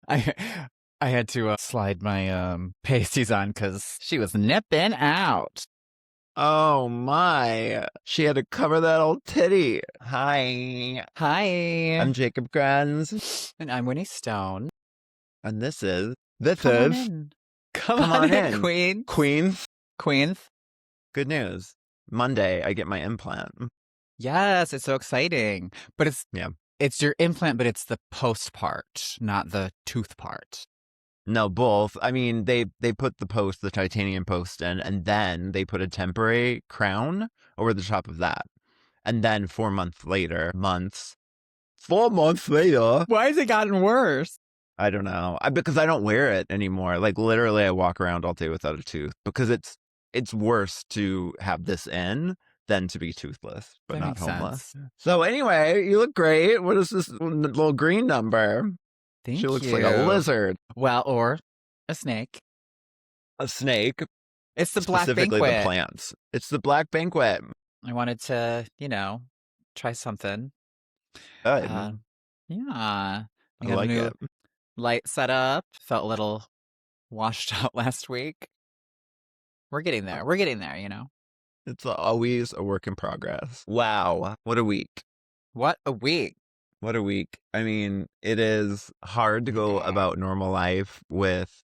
I I had to slide my pasties on because she was nipping out. Oh my. She had to cover that old titty. Hi. Hi. I'm Jacob Granz. And I'm Winnie Stone. And this Come on is, in. Come come on on in, in. Queens. Queens. Queens. Good news. Monday, I get my implant. Yes, it's so exciting. But Yeah. it's your implant, but it's the post part, not the tooth part. No, both. I mean, they put the titanium post in, and then they put a temporary crown over the top of that. And then 4 months later, Why has it gotten worse? I don't know. Because I don't wear it anymore. Like literally I walk around all day without a tooth because it's worse to have this in than to be toothless, but That not makes homeless. sense. So anyway, you look great. What is this little green number? She Thank looks like a you. lizard. Well, or a snake. A snake, It's the Black specifically the Banquet. plants. It's the Black Banquet. I wanted to, try something. Uh, Good. yeah. I We got a like new it. light set up. Felt a little washed out last week. We're getting there. We're getting there. It's always a work in progress. Wow. What a week. What a week. What a week. I mean, it is hard to go about normal life with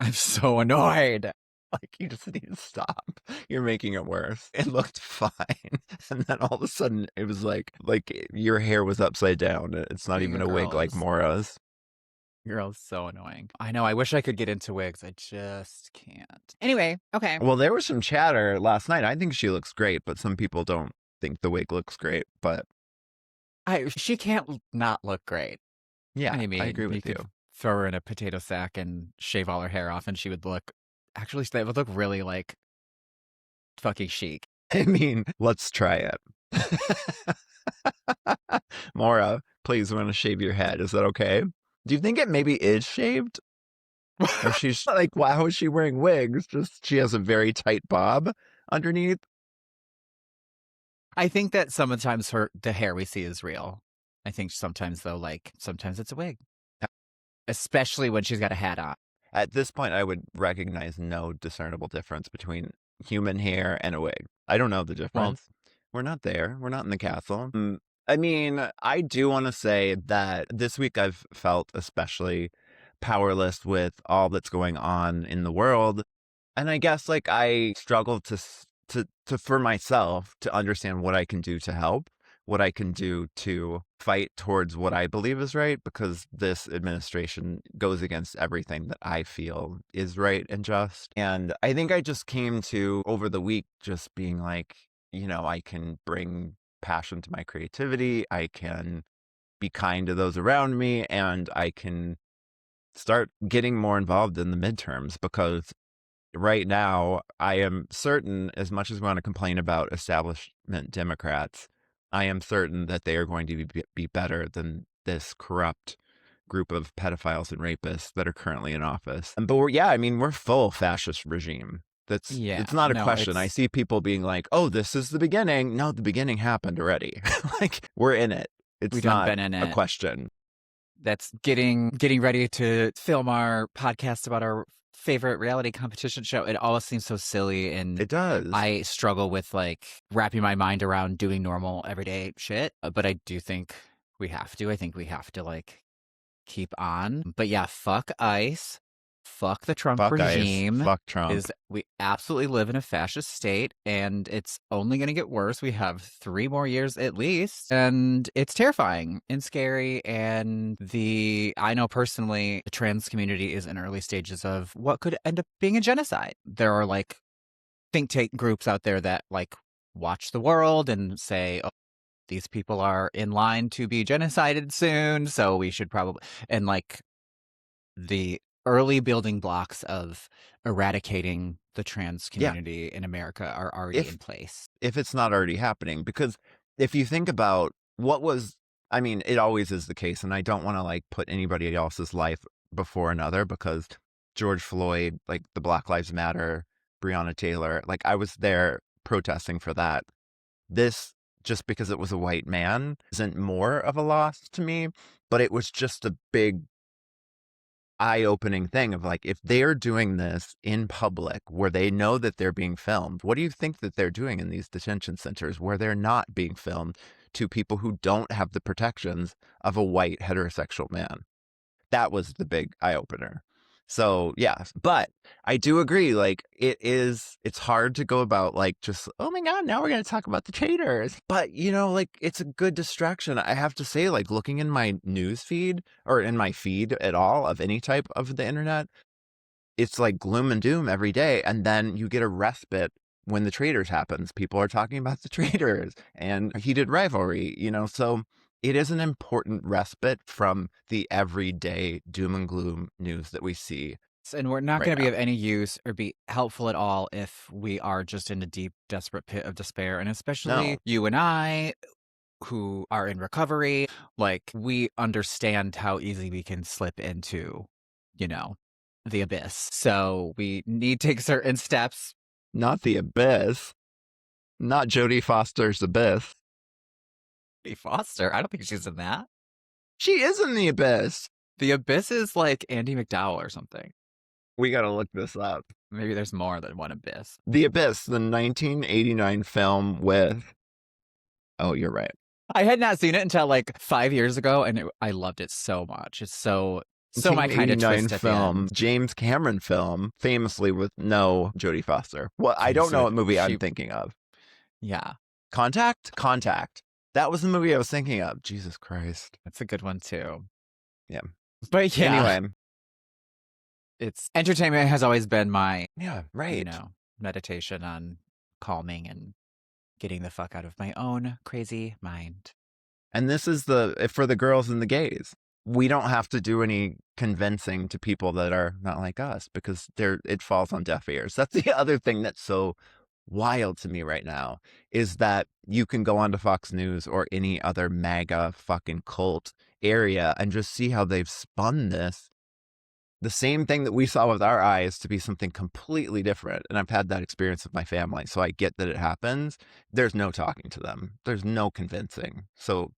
I'm so annoyed. like you just need to stop. You're making it worse. It looked fine. And then all of a sudden it was like your hair was upside down. It's not Being even a a wig girl like is Mora's. so annoying. I know. I wish I could get into wigs. I just can't. Anyway, okay. Well, there was some chatter last night. I think she looks great, but some people don't think the wig looks great. But She can't not look great. yeah, I I mean, agree you with you. could throw her in a potato sack and shave all her hair off, and she would look. Actually, that would look really like fucking chic. I mean, let's try it. Mora, please, I want to shave your head. Is that okay? Do you think it maybe is shaved? Or she's like, wow, how is she wearing wigs? Just she has a very tight bob underneath. I think that sometimes the hair we see is real. I think sometimes though, sometimes it's a wig, especially when she's got a hat on. At this point, I would recognize no discernible difference between human hair and a wig. I don't know the Well, difference. We're not there. We're not in the castle. I mean, I do want to say that this week I've felt especially powerless with all that's going on in the world. And I guess like I struggle to for myself to understand what I can do to help, what I can do to fight towards what I believe is right, because this administration goes against everything that I feel is right and just. And I think I just came to over the week just being like, I can bring passion to my creativity. I can be kind to those around me, and I can start getting more involved in the midterms because right now, I am certain, as much as we want to complain about establishment Democrats, I am certain that they are going to be better than this corrupt group of pedophiles and rapists that are currently in office. Yeah, I mean, we're full fascist regime. yeah, It's not a no, question. I see people being like, "Oh, this is the beginning." No, the beginning happened already. Like we're in it. we It's done not been in a it. question. That's getting ready to film our podcast about our favorite reality competition show. It all seems so silly, and It does. I struggle with wrapping my mind around doing normal everyday shit. But I do think we have to. I think we have to keep on. But yeah, fuck ICE. Fuck the Trump Fuck ICE. regime. Fuck Trump. We absolutely live in a fascist state, and it's only going to get worse. We have 3 more years at least, and it's terrifying and scary. And I know personally, the trans community is in early stages of what could end up being a genocide. There are think tank groups out there that watch the world and say, oh, these people are in line to be genocided soon, so we should probably, and the early building blocks of eradicating the trans Yeah. community in America are already in place. If it's not already happening. Because if you think about I mean, it always is the case, and I don't want to put anybody else's life before another because George Floyd, the Black Lives Matter, Breonna Taylor, I was there protesting for that. This, just because it was a white man, isn't more of a loss to me, but it was just a big eye-opening thing of like, if they're doing this in public where they know that they're being filmed, what do you think that they're doing in these detention centers where they're not being filmed to people who don't have the protections of a white heterosexual man? That was the big eye opener. So yeah, but I do agree. Like it's hard to go about like just, oh my God, now we're going to talk about the traitors. But like it's a good distraction. I have to say, like looking in my news feed or in my feed at all of any type of the internet, it's like gloom and doom every day. And then you get a respite when the traitors happens. People are talking about the traitors and heated rivalry. So it is an important respite from the everyday doom and gloom news that we see And we're not right going to be now. of any use or be helpful at all if we are just in a deep, desperate pit of despair. And No, especially you and I, who are in recovery, like we understand how easy we can slip into, you know, the abyss. So we need to take certain steps. not the abyss, not Jodie Foster's abyss. Foster, I don't think she's in that. She is in the abyss. The abyss is like Andy McDowell or something. We got to look this up. Maybe there's more than one abyss. The Abyss, the 1989 film with. Oh, you're right. I had not seen it until like 5 years ago, and I loved it so much. It's so my kind of 1989 twist at the film, end. James Cameron film, famously with no Jodie Foster. Well, I don't know So what movie I'm she, thinking of. yeah, Contact? Contact. That was the movie I was thinking of. Jesus Christ. that's a good one too. Yeah. But yeah, Anyway. it's entertainment has always been my, Yeah, right. meditation on calming and getting the fuck out of my own crazy mind. And this is for the girls and the gays. We don't have to do any convincing to people that are not like us because it falls on deaf ears. That's the other thing that's so wild to me right now is that you can go onto Fox News or any other MAGA fucking cult area and just see how they've spun this. The same thing that we saw with our eyes to be something completely different. And I've had that experience with my family. So I get that it happens. There's no talking to them. There's no convincing. So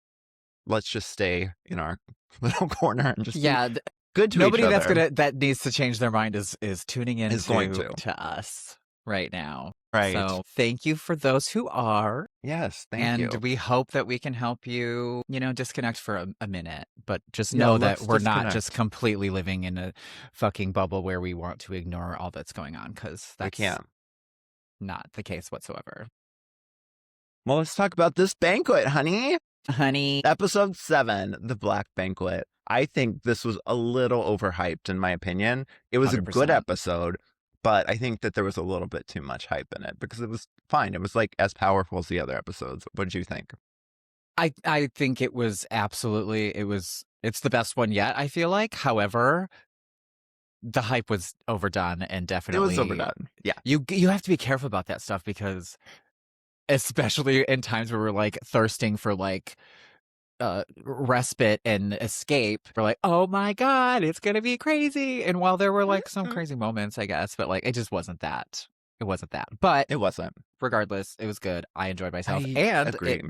let's just stay in our little corner and just be Yeah, good to each nobody other. that needs to change their mind is tuning in Is going to us right now. right. So thank you for those who are. Yes, thank And you. we hope that we can help you, disconnect for a minute. But just Yeah, know that let's we're not just disconnect. completely living in a fucking bubble where we want to ignore all that's going on, because We that's can't. not the case whatsoever. Well, let's talk about this banquet, honey. Honey, Episode 7, the Black Banquet. I think this was a little overhyped, in my opinion. It was a good 100%. episode, but I think that there was a little bit too much hype in it because it was fine. It was like as powerful as the other episodes. What did you think? I think it was absolutely, it's the best one yet, I feel like. However, the hype was overdone and It was definitely overdone. Yeah. you have to be careful about that stuff, because especially in times where we're like thirsting for like respite and escape, we're like, oh my god, it's gonna be crazy. And while there were like some crazy moments, I guess, but like it just wasn't that. It wasn't that. But It wasn't. regardless, it was good. I enjoyed myself, I and agree. it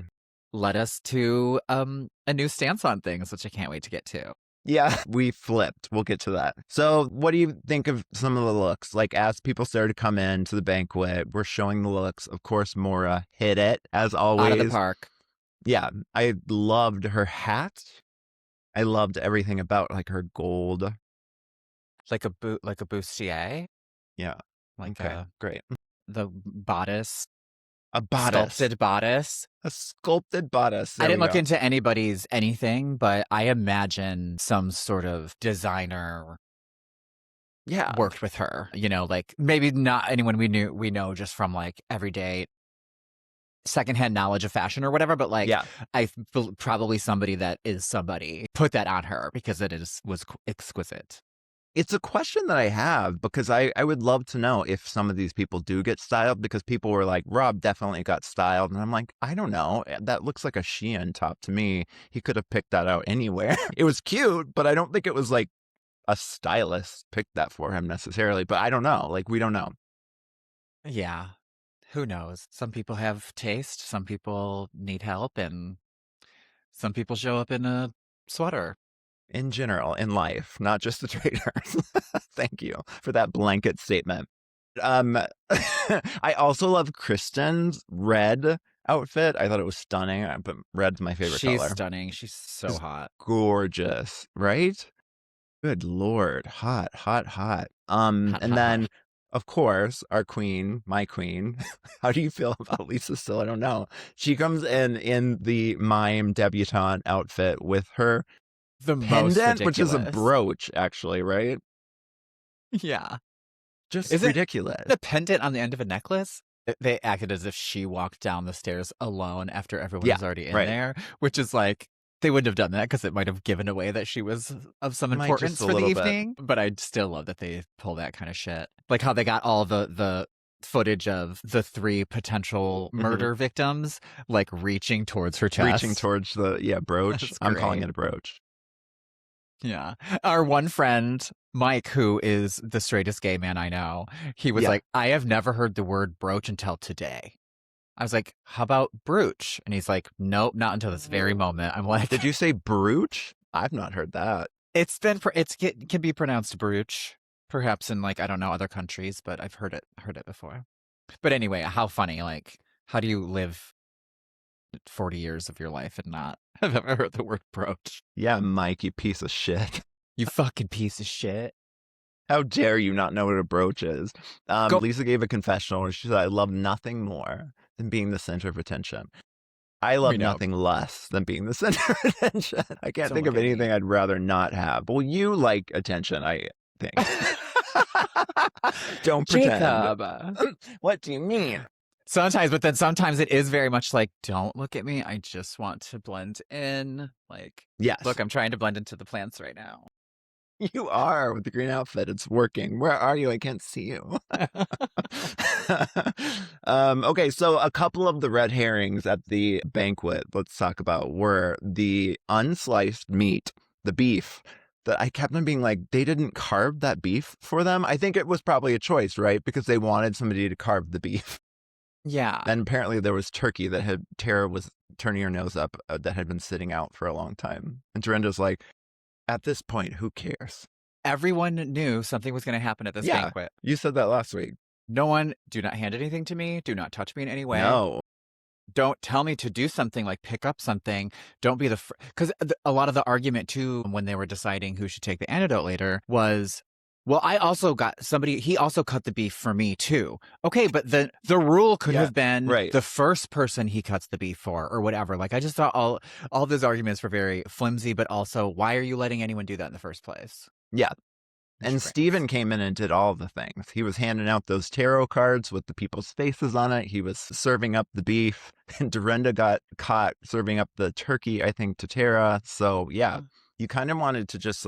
led us to a new stance on things, which I can't wait to get to. Yeah, we flipped. We'll get to that. So, what do you think of some of the looks? Like, as people started to come in to the banquet, we're showing the looks. Of course, Mora hit it, as Out of the always. park. Yeah, I loved her hat. I loved everything about like her gold. Like a bustier, Yeah. like Okay, great. the bodice, A bodice. sculpted bodice. A sculpted bodice. I There we didn't look go. into anybody's anything, but I imagine some sort of designer Yeah. worked with her. Like maybe not anyone we know just from like everyday secondhand knowledge of fashion or whatever, but like Yeah. probably somebody that is somebody put that on her, because was exquisite. It's a question that I have because I would love to know if some of these people do get styled because people were like, Rob definitely got styled. And I'm like, I don't know. That looks like a Shein top to me. He could have picked that out anywhere. It was cute, but I don't think it was like a stylist picked that for him necessarily. But I don't know. Like, we don't know. Yeah. Who knows? Some people have taste, some people need help, and some people show up in a sweater. in general, in life, not just the Traitors. Thank you for that blanket statement. I also love Kristen's red outfit. I thought it was stunning, but red's my favorite She's color. stunning. She's so It's hot. gorgeous, right? Good Lord. Hot, hot, hot. Hot, And hot, hot. then, of course, our queen, my queen. How do you feel about Lisa still? I don't know. She comes in the mime debutante outfit with her The most pendant, which is a ridiculous. brooch, actually, right? Yeah. Just Isn't ridiculous. the pendant on the end of a necklace? They acted as if she walked down the stairs alone after everyone Yeah, was already in right. there, which is like, they wouldn't have done that because it might have given away that she was of some Might just importance a for the little bit. evening. But I still love that they pull that kind of shit. Like how they got all the footage of the 3 potential murder victims, like reaching towards her chest. Reaching towards the brooch. That's I'm calling great. it a brooch. Yeah. Our one friend, Mike, who is the straightest gay man I know, he was Yeah. like, I have never heard the word brooch until today. I was like, how about brooch? And he's like, nope, not until this very moment. I'm like, Did you say brooch? I've not heard that. it can be pronounced brooch, perhaps in like, I don't know, other countries, but I've heard it before. But anyway, how funny. Like, how do you live 40 years of your life and not have ever heard the word brooch? Yeah, Mike, you piece of shit. You fucking piece of shit. How dare you not know what a brooch is? Go. Lisa gave a confessional where she said, I love nothing more than being the center of attention. I love We know. nothing less than being the center of attention. I can't Don't think look of at me. anything I'd rather not have. Well, you like attention, I think. Don't pretend. Jacob. What do you mean? Sometimes, but then sometimes it is very much like, don't look at me. I just want to blend in. Like, Yes. look, I'm trying to blend into the plants right now. You are with the green outfit. It's working. Where are you? I can't see you. Okay, so a couple of the red herrings at the banquet, let's talk about, were the unsliced meat, the beef, that I kept on being like, they didn't carve that beef for them. I think it was probably a choice, right? Because they wanted somebody to carve the beef. Yeah. And apparently there was turkey that Tara was turning her nose up, that had been sitting out for a long time. And Dorinda's like, at this point, who cares? Everyone knew something was going to happen at this banquet. You said that last week. No one, do not hand anything to me. Do not touch me in any way. No. Don't tell me to do something, like pick up something. Don't be because a lot of the argument too, when they were deciding who should take the antidote later, was, well, I also got somebody, he also cut the beef for me too. Okay, but the rule could have been the first person he cuts the beef for or whatever. Like, I just thought all those arguments were very flimsy, but also, why are you letting anyone do that in the first place? Yeah. And Steven came in and did all the things. He was handing out those tarot cards with the people's faces on it. He was serving up the beef. And Dorinda got caught serving up the turkey, I think, to Tara. So, yeah, you kind of wanted to just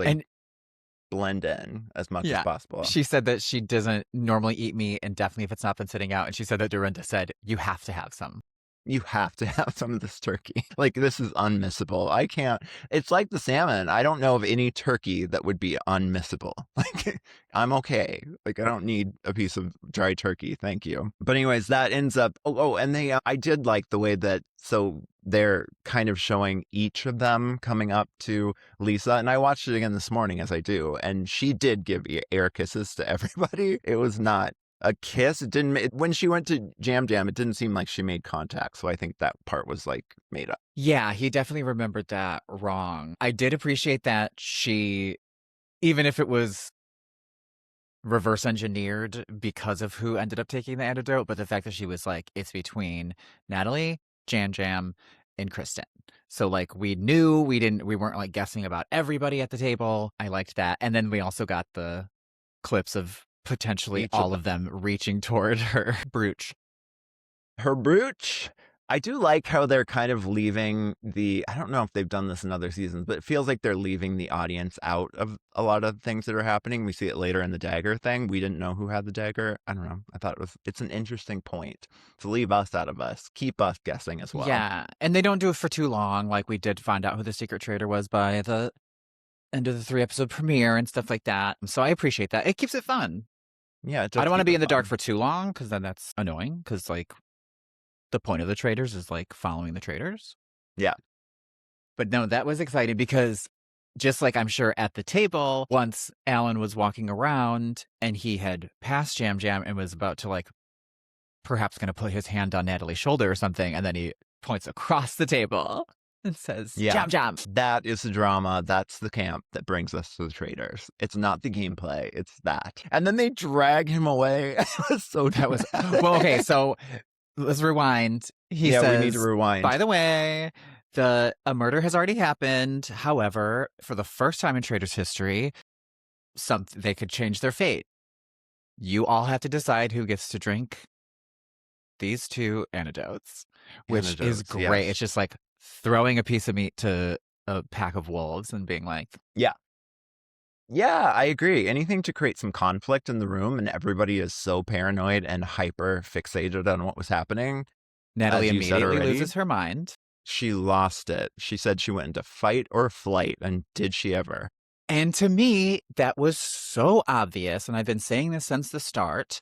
blend in as much as possible. She said that she doesn't normally eat meat, and definitely if it's not been sitting out. And she said that Dorinda said, you have to have some. You have to have some of this turkey. Like, this is unmissable. I can't. It's like the salmon. I don't know of any turkey that would be unmissable. Like, I'm okay. Like, I don't need a piece of dry turkey. Thank you. But anyways, that ends up. And I did like the way that, so they're kind of showing each of them coming up to Lisa. And I watched it again this morning, as I do. And she did give air kisses to everybody. It was not a kiss. It didn't. When she went to Jam Jam, it didn't seem like she made contact. So I think that part was like made up. Yeah, he definitely remembered that wrong. I did appreciate that she, even if it was reverse engineered because of who ended up taking the antidote, but the fact that she was like, it's between Natalie, Jam Jam, and Kristen. So like, we knew, we weren't like guessing about everybody at the table. I liked that. And then we also got the clips of potentially all of them reaching toward her brooch. Her brooch. I do like how they're kind of leaving I don't know if they've done this in other seasons, but it feels like they're leaving the audience out of a lot of things that are happening. We see it later in the dagger thing. We didn't know who had the dagger. I don't know. I thought it's an interesting point to leave us out of us, keep us guessing as well. Yeah. And they don't do it for too long. Like, we did find out who the secret traitor was by the end of the 3-episode premiere and stuff like that. So I appreciate that. It keeps it fun. Yeah. I don't want to be in the dark for too long, because then that's annoying, because like the point of the Traitors is like following the Traitors. Yeah. But no, that was exciting because just like I'm sure at the table, once Alan was walking around and he had passed Jam Jam and was about to like perhaps going to put his hand on Natalie's shoulder or something, and then he points across the table and says, Yeah. Jam Jam. That is the drama. That's the camp that brings us to the Traitors. It's not the gameplay. It's that. And then they drag him away. It was so That was, dramatic. well, okay, so let's rewind. He Yeah, says, we need to rewind. by the way, a murder has already happened. However, for the first time in Traitors history, they could change their fate. You all have to decide who gets to drink these two antidotes, which is great. Yes. It's just like throwing a piece of meat to a pack of wolves and being like, yeah. Yeah, I agree. Anything to create some conflict in the room, and everybody is so paranoid and hyper fixated on what was happening. Natalie As you said immediately already, loses her mind. She lost it. She said she went into fight or flight, and did she ever? And to me, that was so obvious. And I've been saying this since the start.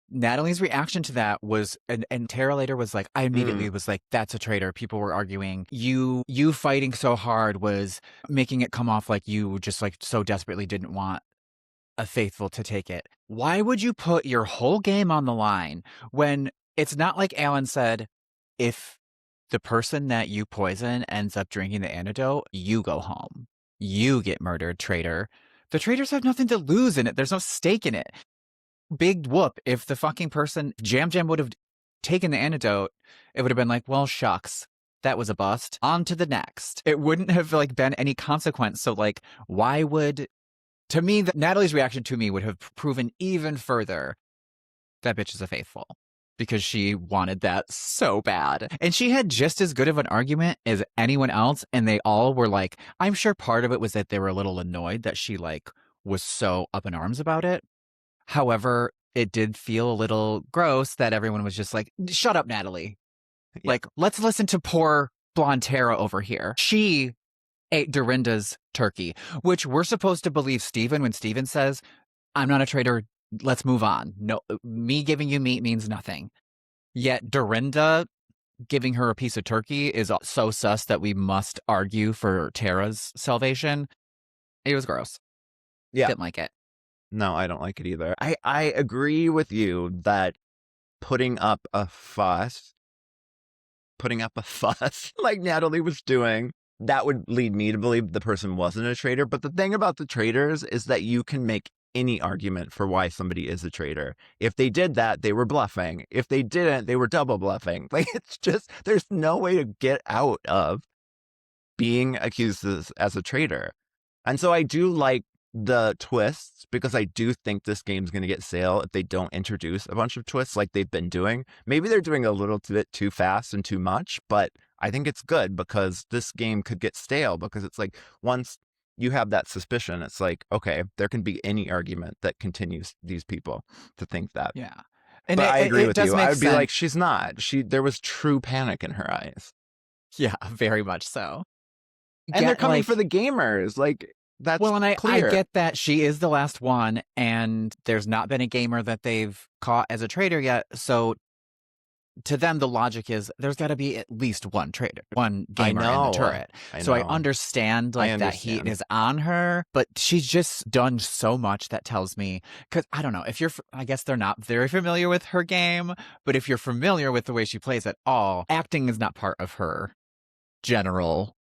Natalie's reaction to that was, and Tara later was like, I immediately was like, that's a traitor. People were arguing. You fighting so hard was making it come off like you just like so desperately didn't want a faithful to take it. Why would you put your whole game on the line when it's not like Alan said, if the person that you poison ends up drinking the antidote, you go home. You get murdered, traitor. The traitors have nothing to lose in it. There's no stake in it. Big whoop. If the fucking person, Jam Jam would have taken the antidote, it would have been like, well, shucks. That was a bust. On to the next. It wouldn't have like been any consequence. So like, why would, to me, Natalie's reaction to me would have proven even further that bitch is a faithful, because she wanted that so bad. And she had just as good of an argument as anyone else. And they all were like, I'm sure part of it was that they were a little annoyed that she like was so up in arms about it. However, it did feel a little gross that everyone was just like, shut up, Natalie. Yeah. Like, let's listen to poor blonde Tara over here. She ate Dorinda's turkey, which we're supposed to believe Steven when Steven says, I'm not a traitor. Let's move on. No, me giving you meat means nothing. Yet Dorinda giving her a piece of turkey is so sus that we must argue for Tara's salvation. It was gross. Yeah. Didn't like it. No, I don't like it either. I agree with you that putting up a fuss like Natalie was doing, that would lead me to believe the person wasn't a traitor. But the thing about the traitors is that you can make any argument for why somebody is a traitor. If they did that, they were bluffing. If they didn't, they were double bluffing. Like, it's just, there's no way to get out of being accused as a traitor. And so I do like the twists, because I do think this game's going to get stale if they don't introduce a bunch of twists like they've been doing. Maybe they're doing a little bit too fast and too much, but I think it's good because this game could get stale, because it's like once you have that suspicion, it's like, okay, there can be any argument that continues these people to think that. Yeah. And I agree with you. I would be like, she's not. There was true panic in her eyes. Yeah, very much so. And they're coming for the gamers. Like, that's well, and clear. I get that she is the last one, and there's not been a gamer that they've caught as a traitor yet. So to them, the logic is there's got to be at least one traitor, one gamer in the turret. I understand that heat is on her, but she's just done so much that tells me, because I don't know if I guess they're not very familiar with her game, but if you're familiar with the way she plays at all, acting is not part of her general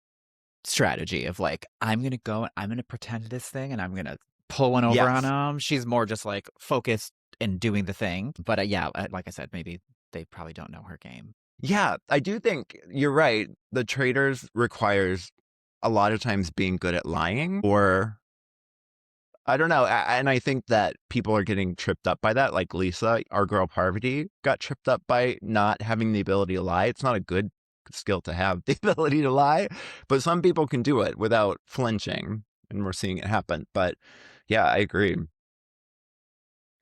strategy of like, I'm going to go and I'm going to pretend this thing and I'm going to pull one over on them. She's more just like focused and doing the thing. But yeah, like I said, maybe they probably don't know her game. Yeah, I do think you're right. The Traitors requires a lot of times being good at lying, or I don't know. And I think that people are getting tripped up by that. Like Lisa, our girl Parvati, got tripped up by not having the ability to lie. It's not a good skill to have, the ability to lie, but some people can do it without flinching, and we're seeing it happen. But yeah, I agree.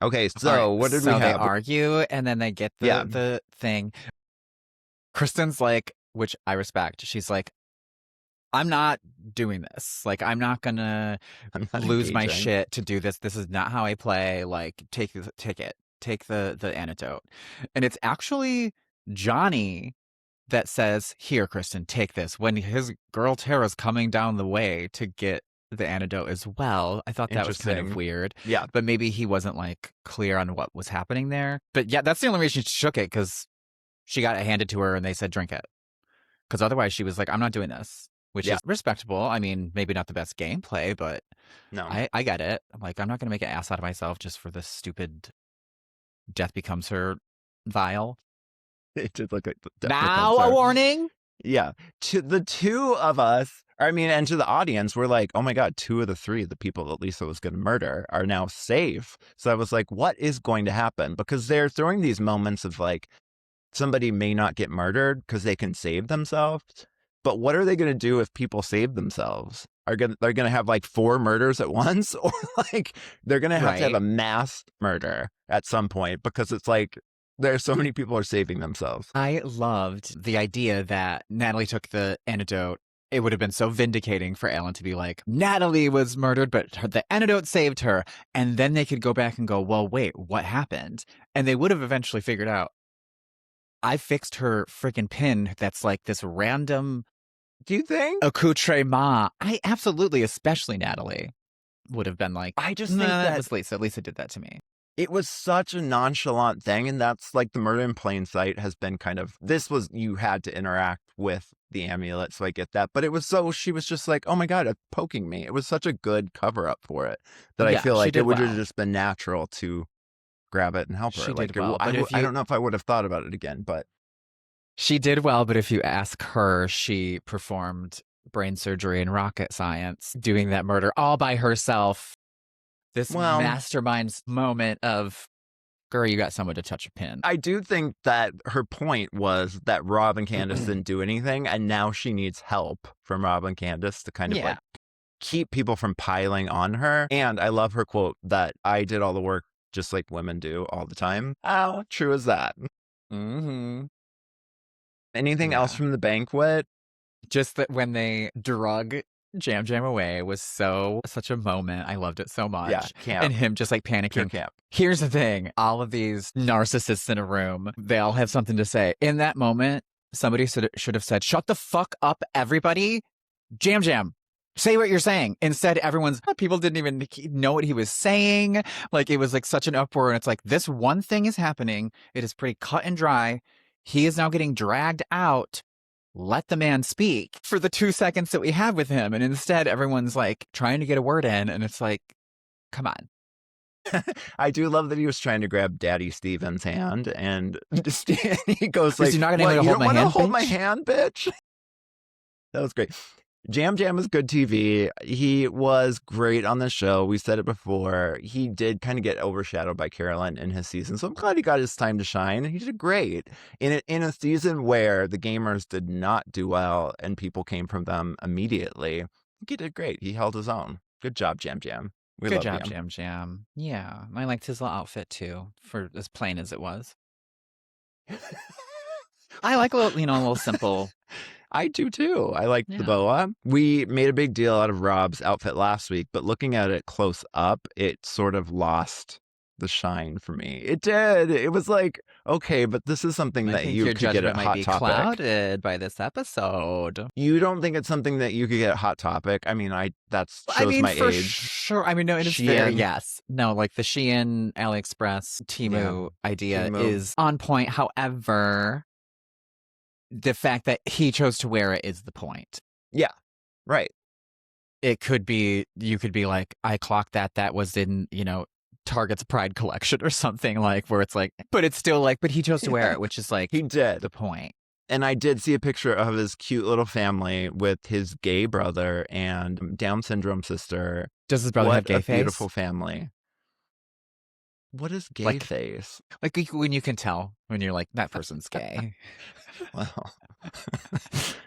Okay, so what did we have? They argue, and then they get the thing. Kristen's like, which I respect, she's like, I'm not doing this. Like, I'm not gonna lose my shit to do this. This is not how I play. Like, take the ticket, take the antidote. And it's actually Johnny that says, "Here, Kristen, take this." When his girl Tara's coming down the way to get the antidote as well. I thought that was kind of Interesting. weird. Yeah. But maybe he wasn't like clear on what was happening there. But yeah, that's the only reason she shook it, because she got it handed to her and they said, drink it. Because otherwise she was like, I'm not doing this, which Yeah. is respectable. I mean, maybe not the best gameplay, but No. I get it. Like, I'm not going to make an ass out of myself just for this stupid death becomes her vial. It did look like death becomes Now a her. warning. Yeah. To the two of us, I mean, and to the audience, we're like, oh my God, 2 of the 3, the people that Lisa was going to murder, are now safe. So I was like, what is going to happen? Because they're throwing these moments of like, somebody may not get murdered because they can save themselves. But what are they going to do if people save themselves? They're going to have like 4 murders at once, or like they're going to have Right. a mass murder at some point, because it's like there's so many people are saving themselves. I loved the idea that Natalie took the antidote. It would have been so vindicating for Alan to be like, Natalie was murdered, but the antidote saved her. And then they could go back and go, well, wait, what happened? And they would have eventually figured out, I fixed her freaking pin that's like this random Do you think? accoutrement. I absolutely, especially Natalie, would have been like, I just nah, think that that was Lisa. Lisa did that to me. it was such a nonchalant thing. And that's like the murder in plain sight has been kind of, this was, you had to interact with the amulet. So I get that. But it was so, she was just like, oh my God, it's poking me. It was such a good cover up for it that I Yeah, feel she like it did would have well. just been natural to grab it and help her. She Like, did well. But if I you don't know if I would have thought about it again, but She did well, but if you ask her, she performed brain surgery and rocket science, doing that murder all by herself. This well, mastermind's moment of, girl, you got someone to touch a pin. I do think that her point was that Rob and Candiace didn't do anything, and now she needs help from Rob and Candiace to kind of Yeah. like keep people from piling on her. And I love her quote that I did all the work just like women do all the time. How true is that? Mm-hmm. Anything else Yeah. from the banquet? Just that when they drug Jam Jam away was such a moment. I loved it so Yeah, much. camp. And him just like Pure panicking. camp. Here's the thing. All of these narcissists in a room, they all have something to say. In that moment, somebody should have said, shut the fuck up, everybody. Jam Jam, say what you're saying. Instead, people didn't even know what he was saying. Like, it was like such an uproar. And it's like, this one thing is happening. It is pretty cut and dry. He is now getting dragged out. Let the man speak for the 2 seconds that we have with him. And instead, everyone's like trying to get a word in. And it's like, come on. I do love that he was trying to grab Daddy Steven's hand, and he goes like, You're not "What? going to You hold don't my want to hand, hold my bitch? hand, bitch?" That was great. Jam Jam is good TV. He was great on the show. We said it before. He did kind of get overshadowed by Caroline in his season, so I'm glad he got his time to shine. He did great in a season where the gamers did not do well and people came from them immediately. He did great. He held his own. Good job, Jam Jam. We Good love job, you. Jam Jam. Yeah, I liked his little outfit too, for as plain as it was. I like a little simple. I do too. I like the Yeah. boa. We made a big deal out of Rob's outfit last week, but looking at it close up, it sort of lost the shine for me. It did. It was like, okay, but this is something I that think you your could get judgment at might Hot be Topic. clouded by this episode. You don't think it's something that you could get at Hot Topic? I mean, that I shows mean, my for age. sure. I mean, no, it is very, Shein. yes. No, like the Shein, AliExpress, Yeah. Temu idea Temu. is on point. However, the fact that he chose to wear it is the point. Yeah. Right. It could be, you could be like, I clocked that was in, Target's Pride collection or something, like, where it's like, but it's still like, but he chose to wear it, which is like He did. the point. And I did see a picture of his cute little family with his gay brother and Down syndrome sister. Does his brother have gay What a face? beautiful family. What is gay face? Like when you can tell when you're like, that person's gay. Well,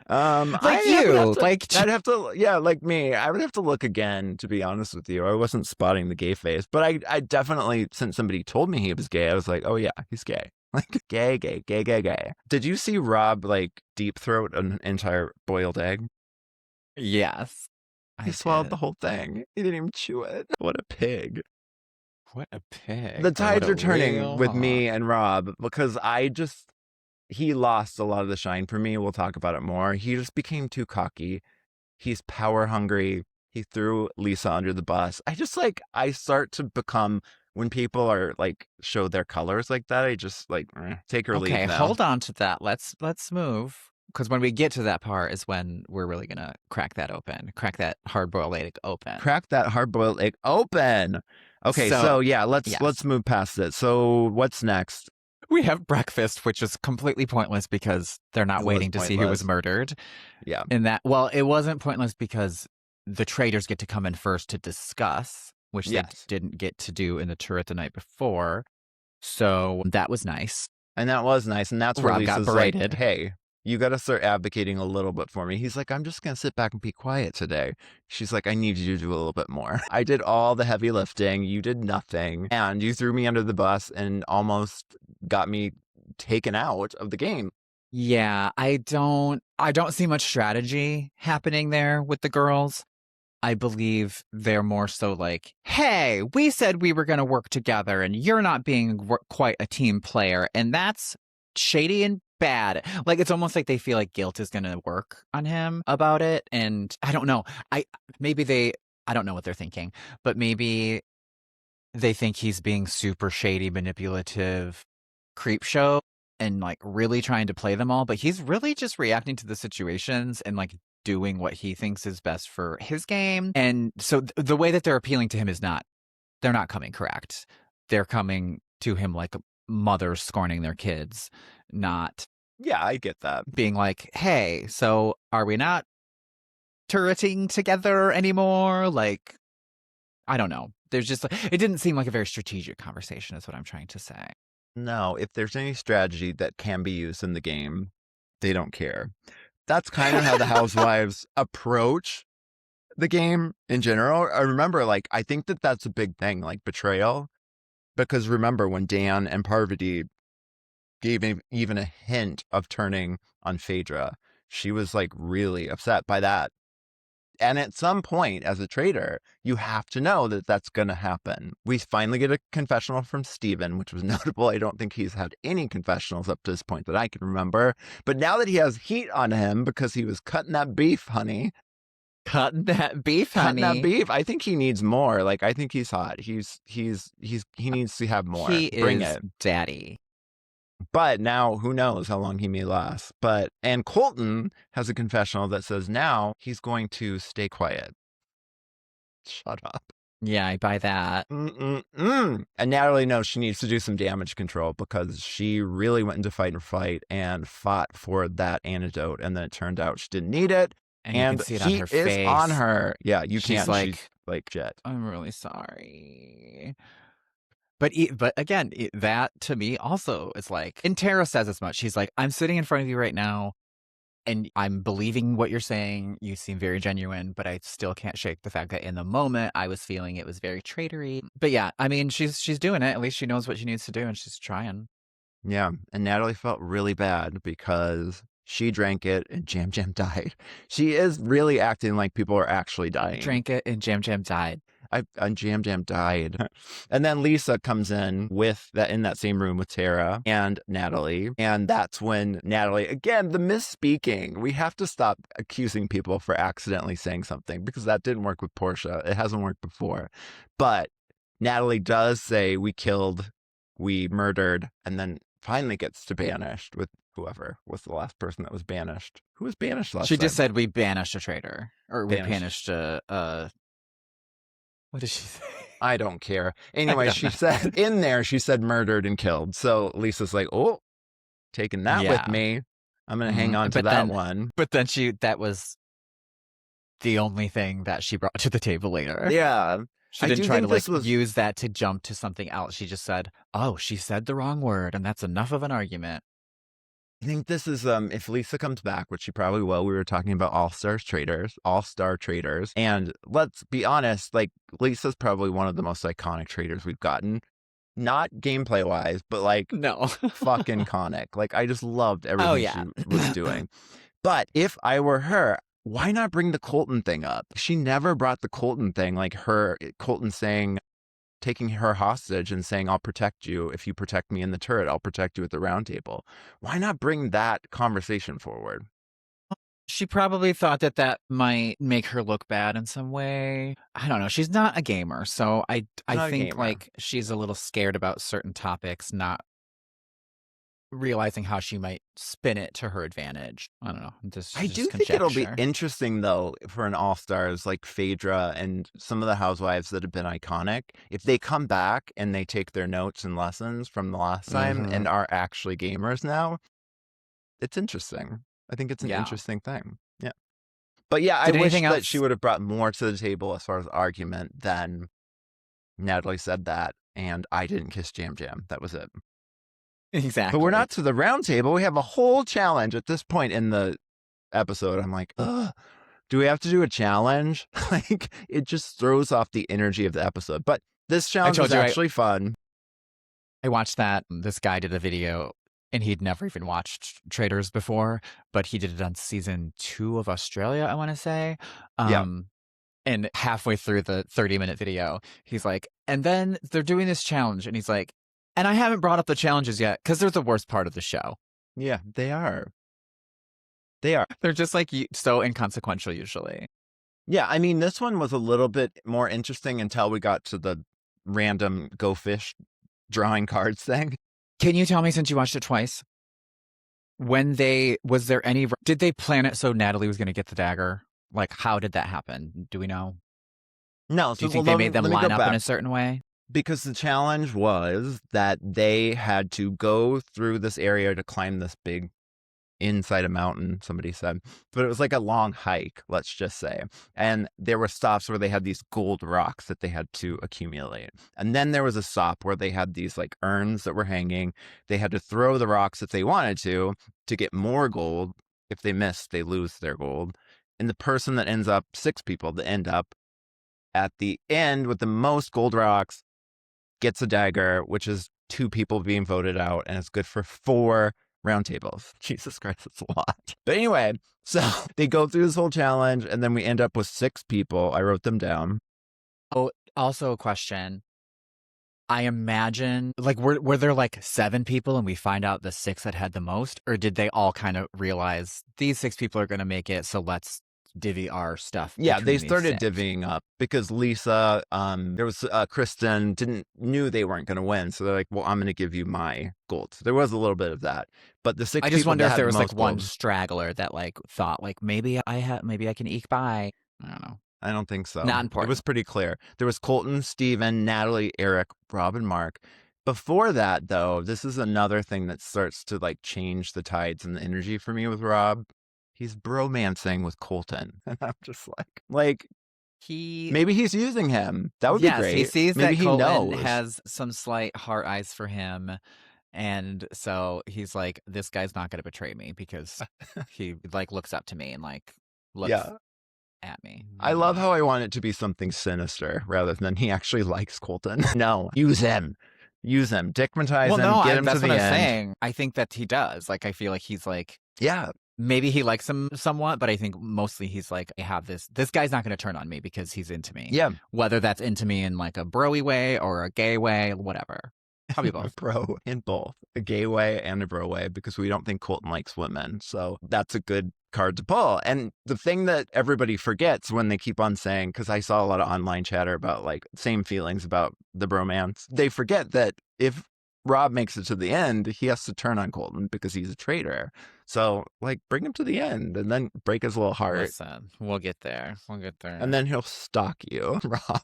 Like you, I'd have to, yeah, like me. I would have to look again, to be honest with you. I wasn't spotting the gay face, but I definitely, since somebody told me he was gay, I was like, oh yeah, he's gay. Like gay, gay, gay, gay, gay. Did you see Rob like deep throat an entire boiled egg? Yes. He swallowed the whole thing. He didn't even chew it. What a pig. What a pig. The tides are turning with me and Rob, because he lost a lot of the shine for me. We'll talk about it more. He just became too cocky. He's power hungry. He threw Lisa under the bus. I start to become, when people are like, show their colors like that, I just like, take or leave Okay, now. hold on to that. Let's move. Because when we get to that part is when we're really gonna crack that open, crack that hard-boiled egg open. Crack that hard-boiled egg open. Okay, So, so yeah, let's yes, move past it. So what's next? we have breakfast, which is completely pointless because they're not It was waiting to see who was pointless. murdered. Yeah. In that, well, it wasn't pointless because the traitors get to come in first to discuss, which they Yes. didn't get to do in the turret the night before. So that was nice. And that was nice. And that's where Rob got Lisa's like, berated. hey, you got to start advocating a little bit for me. He's like, I'm just going to sit back and be quiet today. She's like, I need you to do a little bit more. I did all the heavy lifting. You did nothing. And you threw me under the bus and almost got me taken out of the game. Yeah, I don't see much strategy happening there with the girls. I believe they're more so like, hey, we said we were going to work together and you're not being quite a team player. And that's shady and bad. Like, it's almost like they feel like guilt is going to work on him about it. And I don't know. Maybe I don't know what they're thinking, but maybe they think he's being super shady, manipulative, creep show and like really trying to play them all. But he's really just reacting to the situations and like doing what he thinks is best for his game. And so the way that they're appealing to him is they're not coming correct. They're coming to him like mothers scorning their kids, not Yeah, I get that. being like, hey, so are we not turreting together anymore? Like, I don't know. There's just, it didn't seem like a very strategic conversation, is what I'm trying to say. No, if there's any strategy that can be used in the game, they don't care. That's kind of how the housewives approach the game in general. I remember, like, I think that that's a big thing, like betrayal. Because remember when Dan and Parvati gave even a hint of turning on Phaedra, she was like really upset by that. And at some point, as a traitor, you have to know that that's going to happen. We finally get a confessional from Steven, which was notable. I don't think he's had any confessionals up to this point that I can remember. But now that he has heat on him because he was cutting that beef, honey. Cutting that beef, Cutting that honey. beef. I think he needs more. Like, I think he's hot. He needs to have more. He Bring is it. daddy. But now, who knows how long he may last. And Colton has a confessional that says now he's going to stay quiet. Shut up. Yeah, I buy that. And Natalie knows she needs to do some damage control because she really went into fight and fought for that antidote. And then it turned out she didn't need it. And you can see it on her is face. on her. Yeah, you She's can't. like, She's like, jet. I'm really sorry. But again, that to me also is like, and Tara says as much. She's like, I'm sitting in front of you right now, and I'm believing what you're saying. You seem very genuine, but I still can't shake the fact that in the moment I was feeling it was very traitory. But yeah, I mean, she's doing it. At least she knows what she needs to do, and she's trying. Yeah, and Natalie felt really bad because she drank it and Jam Jam died. She is really acting like people are actually dying. Drank it and Jam Jam died. And Jam Jam died. And then Lisa comes in in that same room with Tara and Natalie. And that's when Natalie, again, the misspeaking. We have to stop accusing people for accidentally saying something because that didn't work with Portia. It hasn't worked before. But Natalie does say we killed, we murdered, and then finally gets to banished with whoever was the last person that was banished. Who was banished last She time? just said we banished a traitor. Or we Banished. banished a what did she say? I don't care. Anyway, she said in there, she said murdered and killed. So Lisa's like, oh, taking that with me. I'm going to hang on to that one. But then that was the only thing that she brought to the table later. Yeah. She didn't try to use that to jump to something else. She just said, oh, she said the wrong word. And that's enough of an argument. I think this is, if Lisa comes back, which she probably will, we were talking about all-star traitors. And let's be honest, like Lisa's probably one of the most iconic traitors we've gotten. Not gameplay wise, but like no, fucking iconic. Like I just loved everything she was doing. But if I were her, why not bring the Colton thing up? She never brought the Colton thing, like Colton saying, taking her hostage and saying, I'll protect you. If you protect me in the turret, I'll protect you at the round table. Why not bring that conversation forward? She probably thought that that might make her look bad in some way. I don't know. She's not a gamer, so She's I not a think gamer. like she's a little scared about certain topics, not realizing how she might spin it to her advantage. I don't know. I do Just think it'll be conjecture. interesting though for an All Stars like Phaedra and some of the housewives that have been iconic. If they come back and they take their notes and lessons from the last time Mm-hmm. and are actually gamers now, it's interesting. I think it's an Yeah. interesting thing. Yeah. But yeah, I Did wish anything that she else? would have brought more to the table as far as argument than Natalie said that and I didn't kiss Jam Jam. That was it. But we're Exactly. not to the round table. We have a whole challenge at this point in the episode. I'm like, ugh, do we have to do a challenge? Like, it just throws off the energy of the episode. But this I challenge was told you actually fun. I watched that. This guy did a video and he'd never even watched Traitors before, but he did it on season 2 of Australia, I want to say. Yeah. Um, and halfway through the 30-minute video, he's like, and then they're doing this challenge. And he's like, and I haven't brought up the challenges yet because they're the worst part of the show. Yeah, they are. They are. They're just like so inconsequential usually. Yeah, I mean, this one was a little bit more interesting until we got to the random go fish drawing cards thing. Can you tell me, since you watched it twice, was there any, did they plan it so Natalie was going to get the dagger? Like, how did that happen? Do we know? No, Do you so well, think they made them let me go line up in back. a certain way? Because the challenge was that they had to go through this area to climb this big inside a mountain, somebody said, but it was like a long hike, let's just say. And there were stops where they had these gold rocks that they had to accumulate. And then there was a stop where they had these like urns that were hanging. They had to throw the rocks if they wanted to get more gold. If they missed, they lose their gold. And the person that ends up, 6 people that end up at the end with the most gold rocks gets a dagger, which is 2 people being voted out, and it's good for 4 round tables. Jesus Christ, it's a lot. But anyway, so they go through this whole challenge, and then we end up with 6 people. I wrote them down. Oh, also a question. I imagine, like, were there like 7 people and we find out the 6 that had the most, or did they all kind of realize these 6 people are going to make it, so let's divvy our stuff Yeah, they between these started 6? divvying up because Lisa, there was Kristen knew they weren't going to win, so they're like, "Well, I'm going to give you my gold." So there was a little bit of that, but the 6 I just people wonder that if had there the was like most one gold, straggler that like thought like maybe I can eke by. I don't know. I don't think so. Not It was important. pretty clear. There was Colton, Steven, Natalie, Eric, Rob, and Mark. Before that, though, this is another thing that starts to like change the tides and the energy for me with Rob. He's bromancing with Colton. And I'm just like, He maybe he's using him. That would be Yes, he great. sees Maybe that he Colton knows. has some slight heart eyes for him. And so he's like, this guy's not going to betray me because he like looks up to me and like looks Yeah. at me. I love how I want it to be something sinister rather than he actually likes Colton. No, use him. Use him. Dickmatize Well, him. no, Get him to that's what the I'm end. saying. I think that he does. Like, I feel like he's like, Yeah. maybe he likes him somewhat, but I think mostly he's like, I have this guy's not going to turn on me because he's into me. Yeah. Whether that's into me in like a broy way or a gay way, whatever. Probably both. Bro in both a gay way and a bro way because we don't think Colton likes women. So that's a good card to pull. And the thing that everybody forgets when they keep on saying, because I saw a lot of online chatter about like same feelings about the bromance, they forget that if Rob makes it to the end, he has to turn on Colton because he's a traitor. So like bring him to the end and then break his little heart. Listen, we'll get there. We'll get there. And then he'll stalk you, Rob.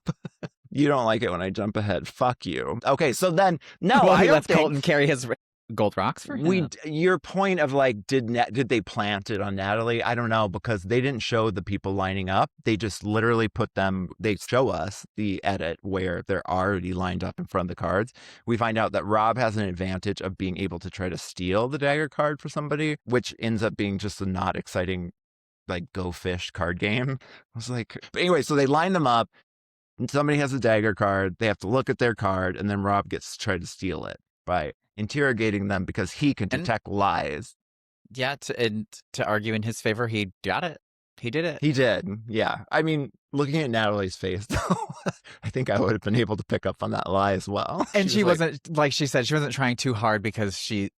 You don't like it when I jump ahead. Fuck you. Okay, so then no, well, I he don't lets think Colton carry his gold rocks for him. your point of like did they plant it on Natalie? I don't know because they didn't show the people lining up. They just literally they show us the edit where they're already lined up in front of the cards. We find out that Rob has an advantage of being able to try to steal the dagger card for somebody, which ends up being just a not exciting like go fish card game. I was like, but anyway, so they line them up. And somebody has a dagger card. They have to look at their card, and then Rob gets to try to steal it by interrogating them because he can And detect lies. yeah, and to argue in his favor, he got it. He did it. He did. Yeah. I mean, looking at Natalie's face, though, I think I would have been able to pick up on that lie as well. And She was she like, wasn't, like she said, she wasn't trying too hard because she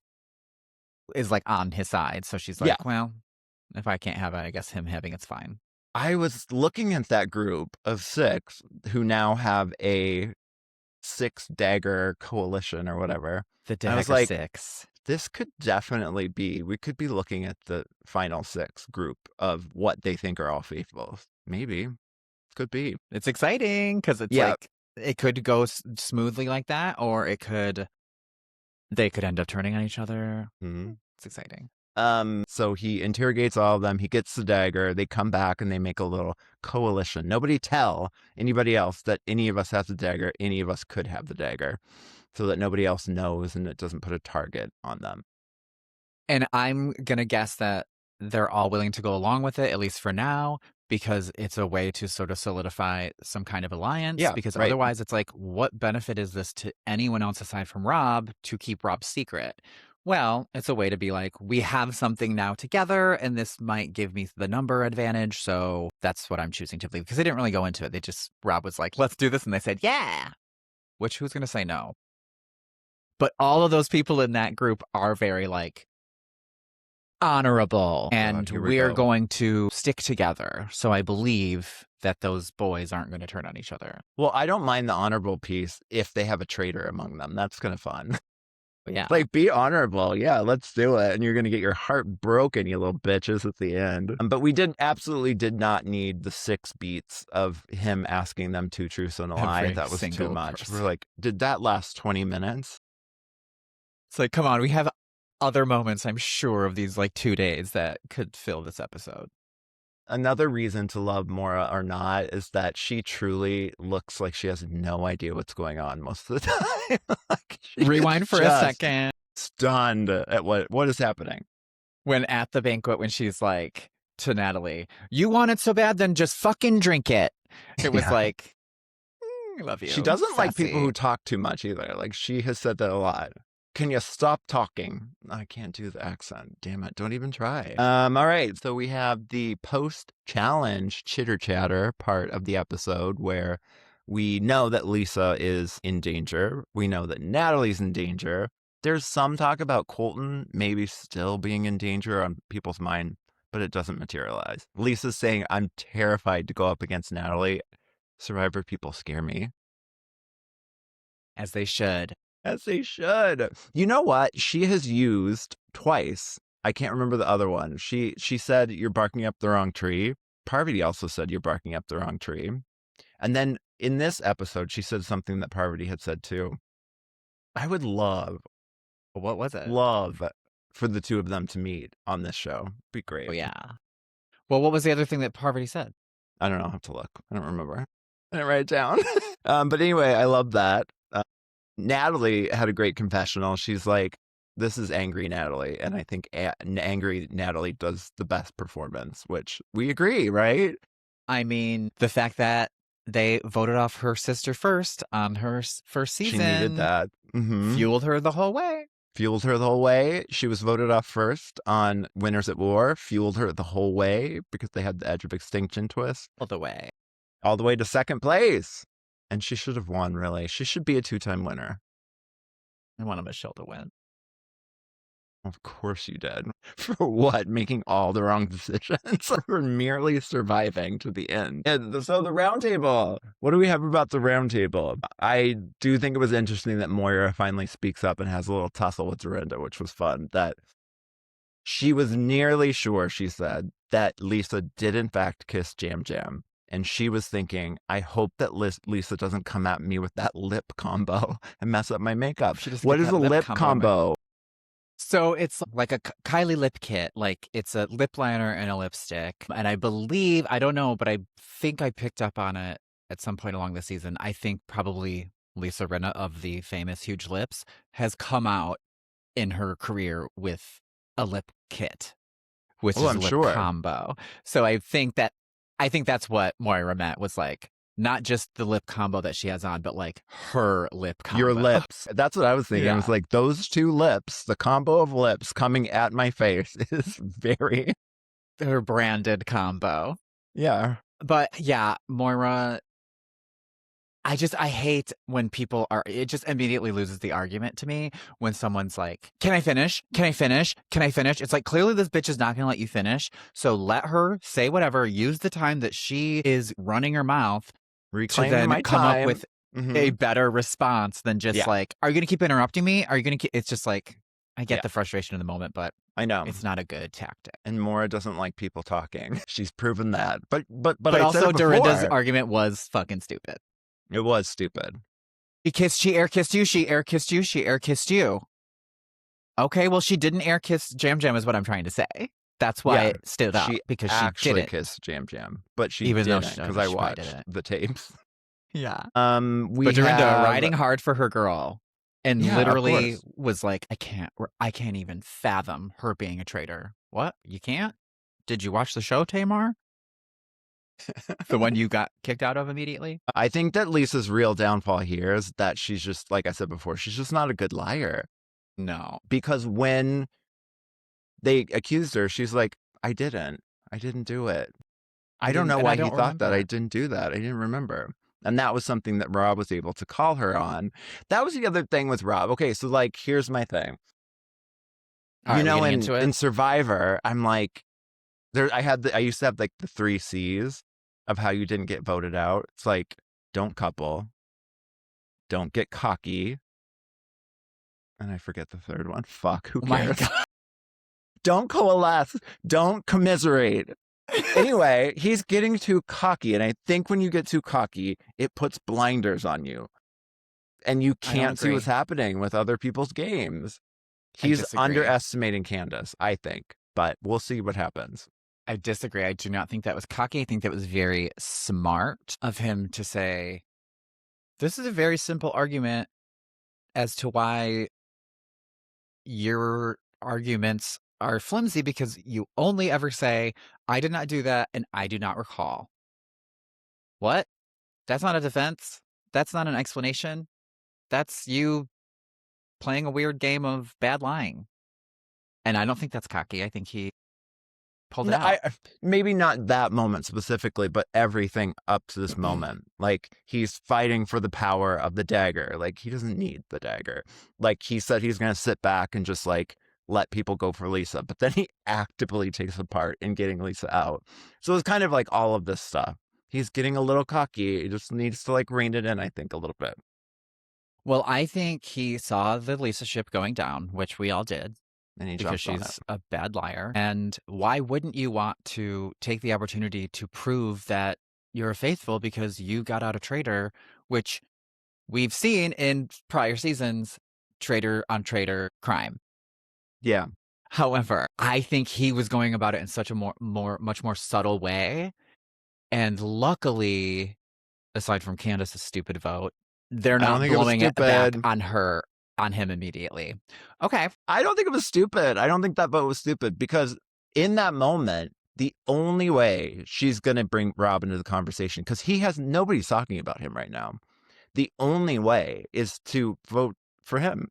is like on his side. So she's yeah. like, well, if I can't have it, I guess him having it's fine. I was looking at that group of 6 who now have a 6-dagger coalition or whatever. The And I was Dagger like, Six. this could definitely be, we could be looking at the final 6 group of what they think are all faithfuls. Maybe. Could be. It's exciting because it's Yeah. like it could go smoothly like that, or they could end up turning on each other. Mm-hmm. It's exciting. So he interrogates all of them. He gets the dagger. They come back and they make a little coalition. Nobody tell anybody else that any of us has the dagger. Any of us could have the dagger, so that nobody else knows and it doesn't put a target on them. And I'm going to guess that they're all willing to go along with it, at least for now, because it's a way to sort of solidify some kind of alliance. Yeah, because right. otherwise it's like, what benefit is this to anyone else aside from Rob to keep Rob's secret? Well, it's a way to be like, we have something now together, and this might give me the number advantage. So that's what I'm choosing to believe. Because they didn't really go into it. Rob was like, let's do this. And they said, yeah. Which, who's going to say no? But all of those people in that group are very like honorable. And we're going to stick together. So I believe that those boys aren't going to turn on each other. Well, I don't mind the honorable piece if they have a traitor among them. That's kind of fun. Yeah. Like, be honorable. Yeah, let's do it. And you're going to get your heart broken, you little bitches, at the end. But we absolutely did not need the 6 beats of him asking them 2 truths and a lie. That was too much. We're like, did that last 20 minutes? It's like, come on, we have other moments, I'm sure, of these like 2 days that could fill this episode. Another reason to love Maura or not is that she truly looks like she has no idea what's going on most of the time. Like, rewind for a second. Stunned at what is happening. When at the banquet, when she's like to Natalie, you want it so bad, then just fucking drink it. It was like, I love you. She doesn't Sassy. like people who talk too much either. Like, she has said that a lot. Can you stop talking? I can't do the accent. Damn it. Don't even try. All right. So we have the post-challenge chitter-chatter part of the episode where we know that Lisa is in danger. We know that Natalie's in danger. There's some talk about Colton maybe still being in danger on people's mind, but it doesn't materialize. Lisa's saying, I'm terrified to go up against Natalie. Survivor people scare me. As they should. As they should. You know what? She has used twice. I can't remember the other one. She said, you're barking up the wrong tree. Parvati also said, you're barking up the wrong tree. And then in this episode, she said something that Parvati had said too. I would love. What was it? Love for the 2 of them to meet on this show. Be great. Oh, yeah. Well, what was the other thing that Parvati said? I don't know. I'll have to look. I don't remember. I didn't write it down. But anyway, I love that. Natalie had a great confessional. She's like, this is angry Natalie. And I think angry Natalie does the best performance, which we agree, right? I mean, the fact that they voted off her sister first on her first season. She needed that. Mm-hmm. Fueled her the whole way. Fueled her the whole way. She was voted off first on Winners at War. Fueled her the whole way because they had the Edge of Extinction twist. All the way. All the way to 2nd place. And she should have won, really. She should be a 2-time winner. I wanted Michelle to win. Of course you did. For what? Making all the wrong decisions? For merely surviving to the end. And so the round table. What do we have about the round table? I do think it was interesting that Moira finally speaks up and has a little tussle with Dorinda, which was fun. That she was nearly sure, she said, that Lisa did in fact kiss Jam Jam. And she was thinking, I hope that Lisa doesn't come at me with that lip combo and mess up my makeup. What is a lip combo? So it's like a Kylie lip kit. Like, it's a lip liner and a lipstick. And I believe, I don't know, but I think I picked up on it at some point along the season. I think probably Lisa Rinna of the famous Huge Lips has come out in her career with a lip kit, which is a lip combo. So I think that's what Moira meant, was like, not just the lip combo that she has on, but like her lip combo. Your lips. That's what I was thinking. Yeah. I was like, those 2 lips, the combo of lips coming at my face is very her branded combo. Yeah. But yeah, Moira, I hate when people are, it just immediately loses the argument to me when someone's like, can I finish? Can I finish? Can I finish? It's like, clearly this bitch is not going to let you finish. So let her say whatever, use the time that she is running her mouth to Reclaim then my come up time. with a better response than just Yeah. like, are you going to keep interrupting me? Are you going to keep, it's just like, I get Yeah. the frustration in the moment, but I know. it's not a good tactic. And Mora doesn't like people talking. She's proven that. But But I said also it Dorinda's before. argument was fucking stupid. It was stupid. She air kissed you, she air kissed you, she air kissed you. Okay, well, she didn't air kiss Jam Jam, is what I'm trying to say. That's why Yeah. it stood out, She because she actually didn't. kissed Jam Jam, but she Even though didn't because I she probably watched didn't. the tapes. Yeah. We But Dorinda have riding hard for her girl and yeah, of literally course. was like, I can't even fathom her being a traitor. What? You can't? Did you watch the show, Tamar? The one you got kicked out of immediately? I think that Lisa's real downfall here is that she's just, like I said before, she's just not a good liar. No. Because when they accused her, she's like, I didn't do it. I don't know And I why he don't thought that. I remember. didn't do that. I didn't remember. And that was something that Rob was able to call her on. That was the other thing with Rob. Okay, so like, here's my thing. All right, we getting into In it? Survivor, I'm like, I used to have like the 3 C's of how you didn't get voted out. It's like, don't couple, don't get cocky, and I forget the third one. Fuck, who Oh my cares? God. Don't coalesce, don't commiserate. Anyway, he's getting too cocky, and I think when you get too cocky, it puts blinders on you, and you I don't can't see what's agree. happening with other people's games. I He's disagree. underestimating Candiace, I think, but we'll see what happens. I disagree. I do not think that was cocky. I think that was very smart of him to say, this is a very simple argument as to why your arguments are flimsy, because you only ever say, I did not do that and I do not recall. What? That's not a defense. That's not an explanation. That's you playing a weird game of bad lying. And I don't think that's cocky. I think he pulled it No, out. maybe not that moment specifically, but everything up to this moment. Like, he's fighting for the power of the dagger. Like, he doesn't need the dagger. Like, he said he's going to sit back and just like let people go for Lisa, but then he actively takes a part in getting Lisa out. So it's kind of like all of this stuff. He's getting a little cocky. He just needs to like rein it in, I think, a little bit. Well, I think he saw the Lisa ship going down, which we all did, And he because jumped on it. she's a bad liar. And why wouldn't you want to take the opportunity to prove that you're faithful because you got out a traitor, which we've seen in prior seasons, traitor on traitor crime. Yeah. However, I think he was going about it in such a much more subtle way. And luckily, aside from Candiace's stupid vote, they're I don't not think it was blowing it back stupid. on him immediately. Okay. I don't think it was stupid. I don't think that vote was stupid because in that moment, the only way she's going to bring Rob into the conversation, because he has nobody's talking about him right now. The only way is to vote for him.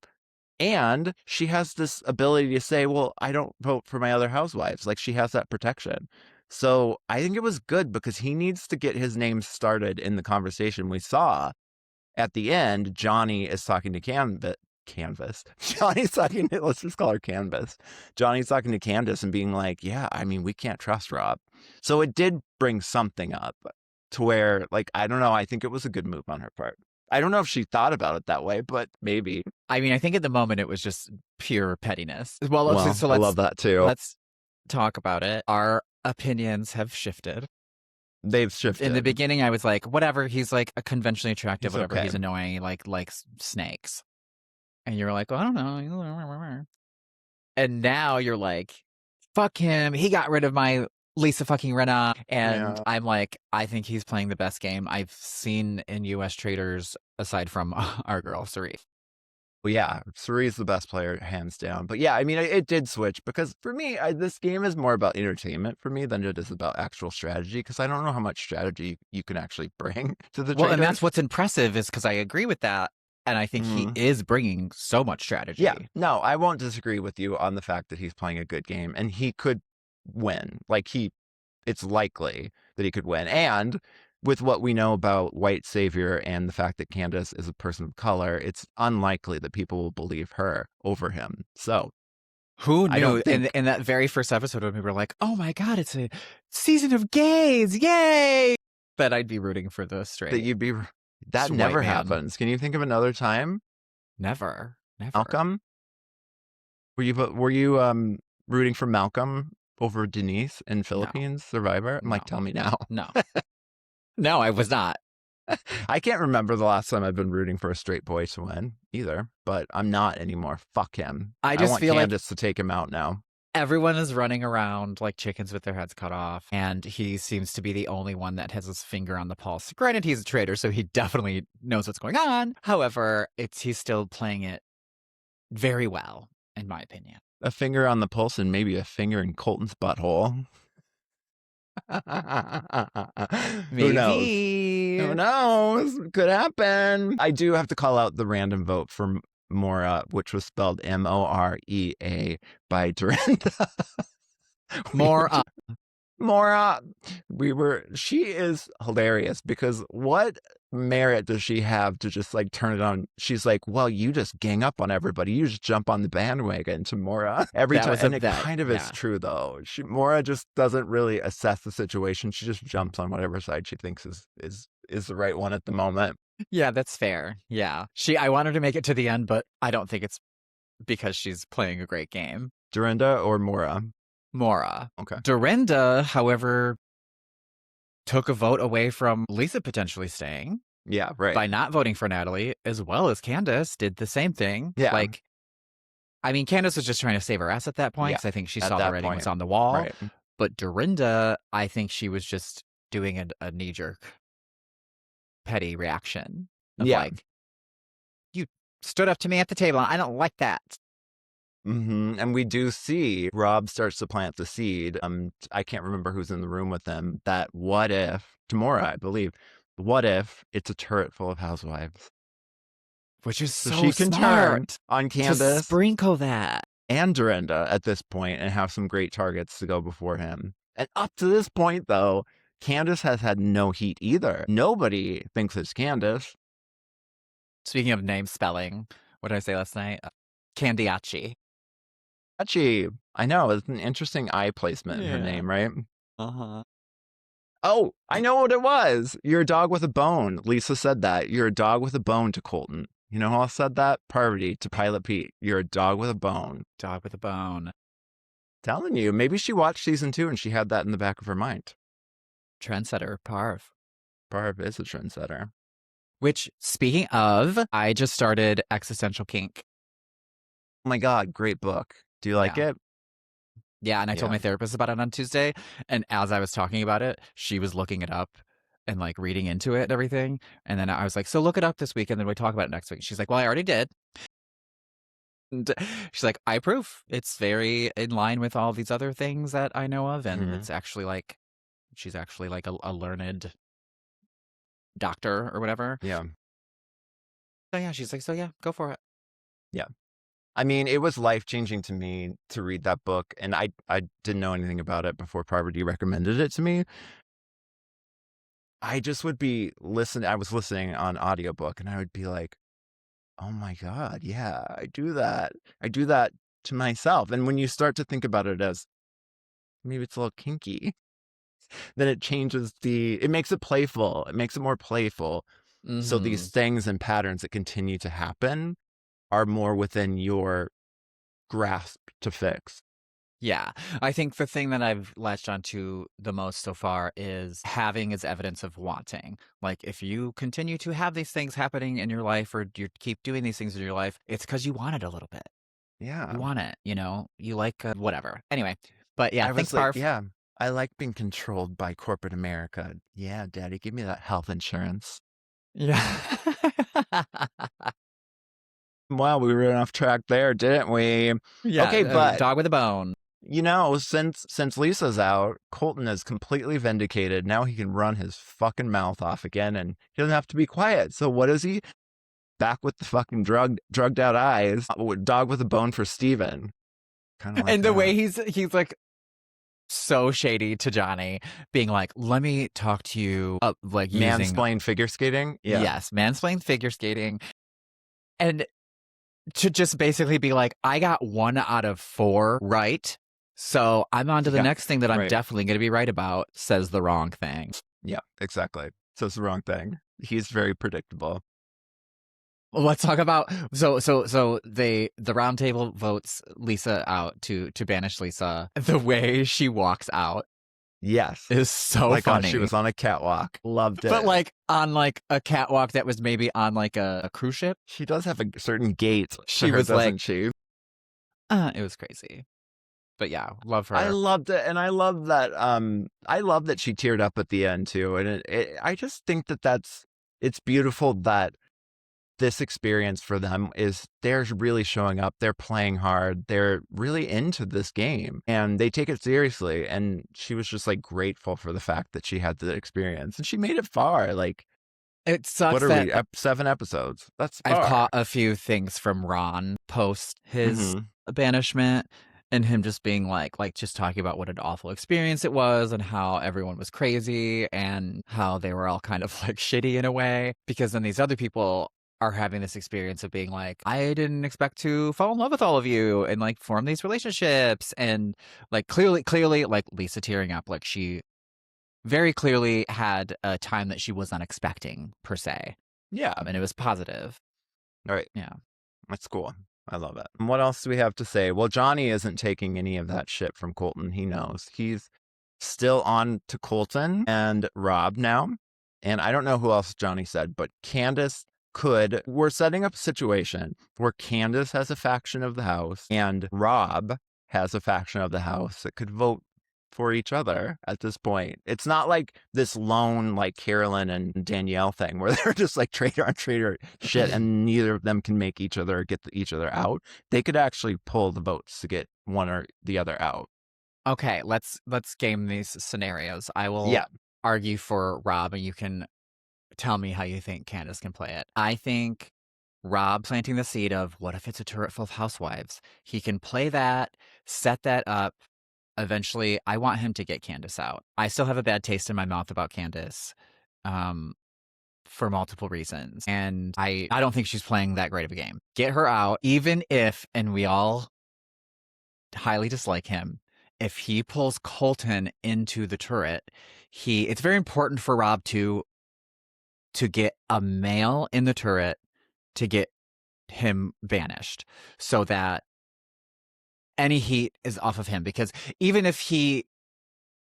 And she has this ability to say, well, I don't vote for my other housewives. Like, she has that protection. So I think it was good because he needs to get his name started in the conversation. We saw at the end, Johnny is talking to Canvas. Johnny's talking to, let's just call her Canvas. Johnny's talking to Candiace and being like, yeah, I mean, we can't trust Rob. So it did bring something up to where, like, I don't know. I think it was a good move on her part. I don't know if she thought about it that way, but maybe. I mean, I think at the moment it was just pure pettiness. Well, Well, so I love that too. let's talk about it. Our opinions have shifted. They've In the shifted. beginning, I was like, whatever, he's like a conventionally attractive, He's whatever, okay. he's annoying, like snakes. And you're like, well, I don't know. And now you're like, fuck him. He got rid of my Lisa fucking Rinna. And Yeah. I'm like, I think he's playing the best game I've seen in US Traitors, aside from our girl, Sari. Well, yeah, Suri's the best player, hands down. But yeah, I mean, it did switch because for me, this game is more about entertainment for me than it is about actual strategy, because I don't know how much strategy you can actually bring to the Well, and Traitors. that's what's impressive, is because I agree with that. And I think he is bringing so much strategy. Yeah, no, I won't disagree with you on the fact that he's playing a good game, and he could win. Like it's likely that he could win. And with what we know about white savior and the fact that Candiace is a person of color, it's unlikely that people will believe her over him. So Who I knew don't think in that very first episode when we were like, oh my God, it's a season of gays, yay! That I'd be rooting for the that straight you'd be. That white never man. happens. Can you think of another time? Never, never. Malcolm? Were you rooting for Malcolm over Denise in No, Philippines Survivor? I'm no, like, tell me now. no. No, I was not. I can't remember the last time I've been rooting for a straight boy to win either, but I'm not anymore. Fuck him. I I just want feel like Candiace to take him out now. everyone is running around like chickens with their heads cut off, and he seems to be the only one that has his finger on the pulse. Granted, he's a traitor, so he definitely knows what's going on. However, he's still playing it very well, in my opinion. A finger on the pulse and maybe a finger in Colton's butthole. Who knows? Who Maybe. knows? Could happen. I do have to call out the random vote for Mora, which was spelled Morea by Dorinda. More Mora, she is hilarious because what merit does she have to just like turn it on? She's like, well, you just gang up on everybody. You just jump on the bandwagon to Mora every that time. was And it that. kind of is Yeah. true though. Mora just doesn't really assess the situation. She just jumps on whatever side she thinks is the right one at the moment. Yeah, that's fair. Yeah. I want her to make it to the end, but I don't think it's because she's playing a great game. Dorinda or Mora? Mora. Okay. Dorinda, however, took a vote away from Lisa potentially staying. Yeah, right. By not voting for Natalie, as well as Candiace did the same thing. Yeah. Like, I mean, Candiace was just trying to save her ass at that point because I think she saw the writing was on the wall. Right. But Dorinda, I think she was just doing a knee-jerk, petty reaction of like, you stood up to me at the table, and I don't like that. Mm-hmm. And we do see Rob starts to plant the seed. I can't remember who's in the room with them. That what if Tamora, I believe, what if it's a turret full of housewives? Which is So so she can turn smart on to Candiace sprinkle that. and Dorinda at this point and have some great targets to go before him. And up to this point, though, Candiace has had no heat either. Nobody thinks it's Candiace. Speaking of name spelling, what did I say last night? Candiace. Actually, I know, it's an interesting eye placement in her name, right? Uh-huh. Oh, I know what it was. You're a dog with a bone. Lisa said that. You're a dog with a bone to Colton. You know who else said that? Parvati to Pilot Pete. You're a dog with a bone. Dog with a bone. Telling you, maybe she watched season 2 and she had that in the back of her mind. Trendsetter, Parv. Parv is a trendsetter. Which, speaking of, I just started Existential Kink. Oh my God, great book. Do you like it? Yeah, and I told my therapist about it on Tuesday, and as I was talking about it, she was looking it up and like reading into it and everything. And then I was like, so look it up this week and then we talk about it next week. She's like, well, I already did. And she's like, I approve. It's very in line with all these other things that I know of. And it's actually like, she's actually like a learned doctor or whatever. Yeah. So yeah, she's like, so yeah, go for it. Yeah. I mean, it was life-changing to me to read that book, and I didn't know anything about it before Parvati recommended it to me. I just would be listening. I was listening on audiobook, and I would be like, oh my God, yeah, I do that. I do that to myself. And when you start to think about it as maybe it's a little kinky, then it changes it makes it playful. It makes it more playful. Mm-hmm. So these things and patterns that continue to happen are more within your grasp to fix. Yeah. I think the thing that I've latched onto the most so far is having as evidence of wanting. Like if you continue to have these things happening in your life or you keep doing these things in your life, it's because you want it a little bit. Yeah. You want it, you know? You like whatever. Anyway, but yeah, I thanks, was like, Parv. yeah, I like being controlled by corporate America. Yeah, Daddy, give me that health insurance. Yeah. Wow, we were off track there, didn't we? Yeah. Okay, but dog with a bone. you know, since Lisa's out, Colton is completely vindicated. Now he can run his fucking mouth off again, and he doesn't have to be quiet. So what is he? Back with the fucking drugged out eyes. Dog with a bone for Steven. Kind of like and the way he's like so shady to Johnny, being like, let me talk to you, like using, Mansplain figure skating. Yeah. yes, mansplain figure skating. And to just basically be like, I got 1 out of 4 right. So I'm on to the Yeah. next thing that I'm Right. definitely going to be right about, says the wrong thing. Yeah, exactly. So it's the wrong thing. He's very predictable. Let's talk about the round table votes Lisa out to banish Lisa. The way she walks out Yes. is so Like funny. she was on a catwalk. Loved it. But like on like a catwalk that was maybe on like a cruise ship. She does have a certain gait. She Her, was doesn't like, she? it was crazy. But yeah, love I her. loved it, and I love that. I love that she teared up at the end too, and I just think that it's beautiful that this experience for them is they're really showing up, they're playing hard, they're really into this game, and they take it seriously. And she was just like grateful for the fact that she had the experience, and she made it far. Like, It sucks what are that we? 7 episodes. That's I've far. caught a few things from Ron post his Mhm. banishment, and him just being like just talking about what an awful experience it was and how everyone was crazy and how they were all kind of like shitty in a way, because then these other people are having this experience of being like, I didn't expect to fall in love with all of you and like form these relationships, and like clearly like Lisa tearing up, like she very clearly had a time that she was not expecting per se, Yeah. and it was positive. All right. Yeah. That's cool. I love it. And what else do we have to say? Well, Johnny isn't taking any of that shit from Colton. He knows. He's still on to Colton and Rob now. And I don't know who else Johnny said, but Candiace could. We're setting up a situation where Candiace has a faction of the house and Rob has a faction of the house that could vote for each other at this point. It's not like this lone, like Carolyn and Danielle thing where they're just like traitor on traitor shit and neither of them can make each other or get each other out. They could actually pull the votes to get one or the other out. Okay, let's game these scenarios. I will Yeah. argue for Rob, and you can tell me how you think Candiace can play it. I think Rob planting the seed of what if it's a turret full of housewives? He can play that, set that up. Eventually, I want him to get Candiace out. I still have a bad taste in my mouth about Candiace, for multiple reasons, and I don't think she's playing that great of a game. Get her out, even if, and we all highly dislike him, if he pulls Colton into the turret, it's very important for Rob to get a male in the turret to get him banished, so that any heat is off of him. Because even if he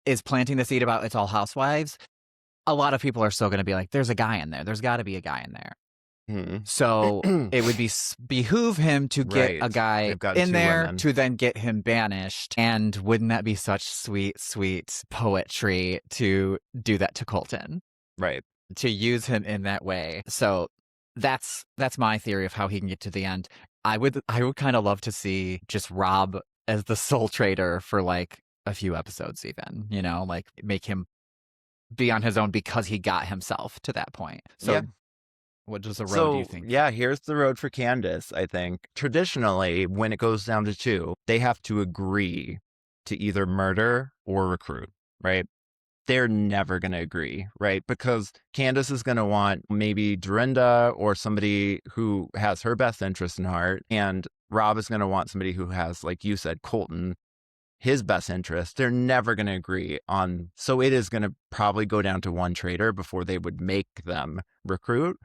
is planting the seed about it's all housewives, a lot of people are still going to be like, there's a guy in there. There's got to be a guy in there. So Mhm. it would behoove him to get a Right. guy They've got in 2 there women. to then get him banished. And wouldn't that be such sweet, sweet poetry to do that to Colton? Right. To use him in that way. So that's my theory of how he can get to the end. I would kind of love to see just Rob as the sole traitor for like a few episodes, even, like make him be on his own because he got himself to that point. So Yeah. what does the road do you So, think? yeah, here's the road for Candiace, I think. Traditionally, when it goes down to 2, they have to agree to either murder or recruit, right? They're never going to agree, right? Because Candiace is going to want maybe Dorinda or somebody who has her best interest in heart. And Rob is going to want somebody who has, like you said, Colton, his best interest. They're never going to agree on. So it is going to probably go down to one traitor before they would make them recruit.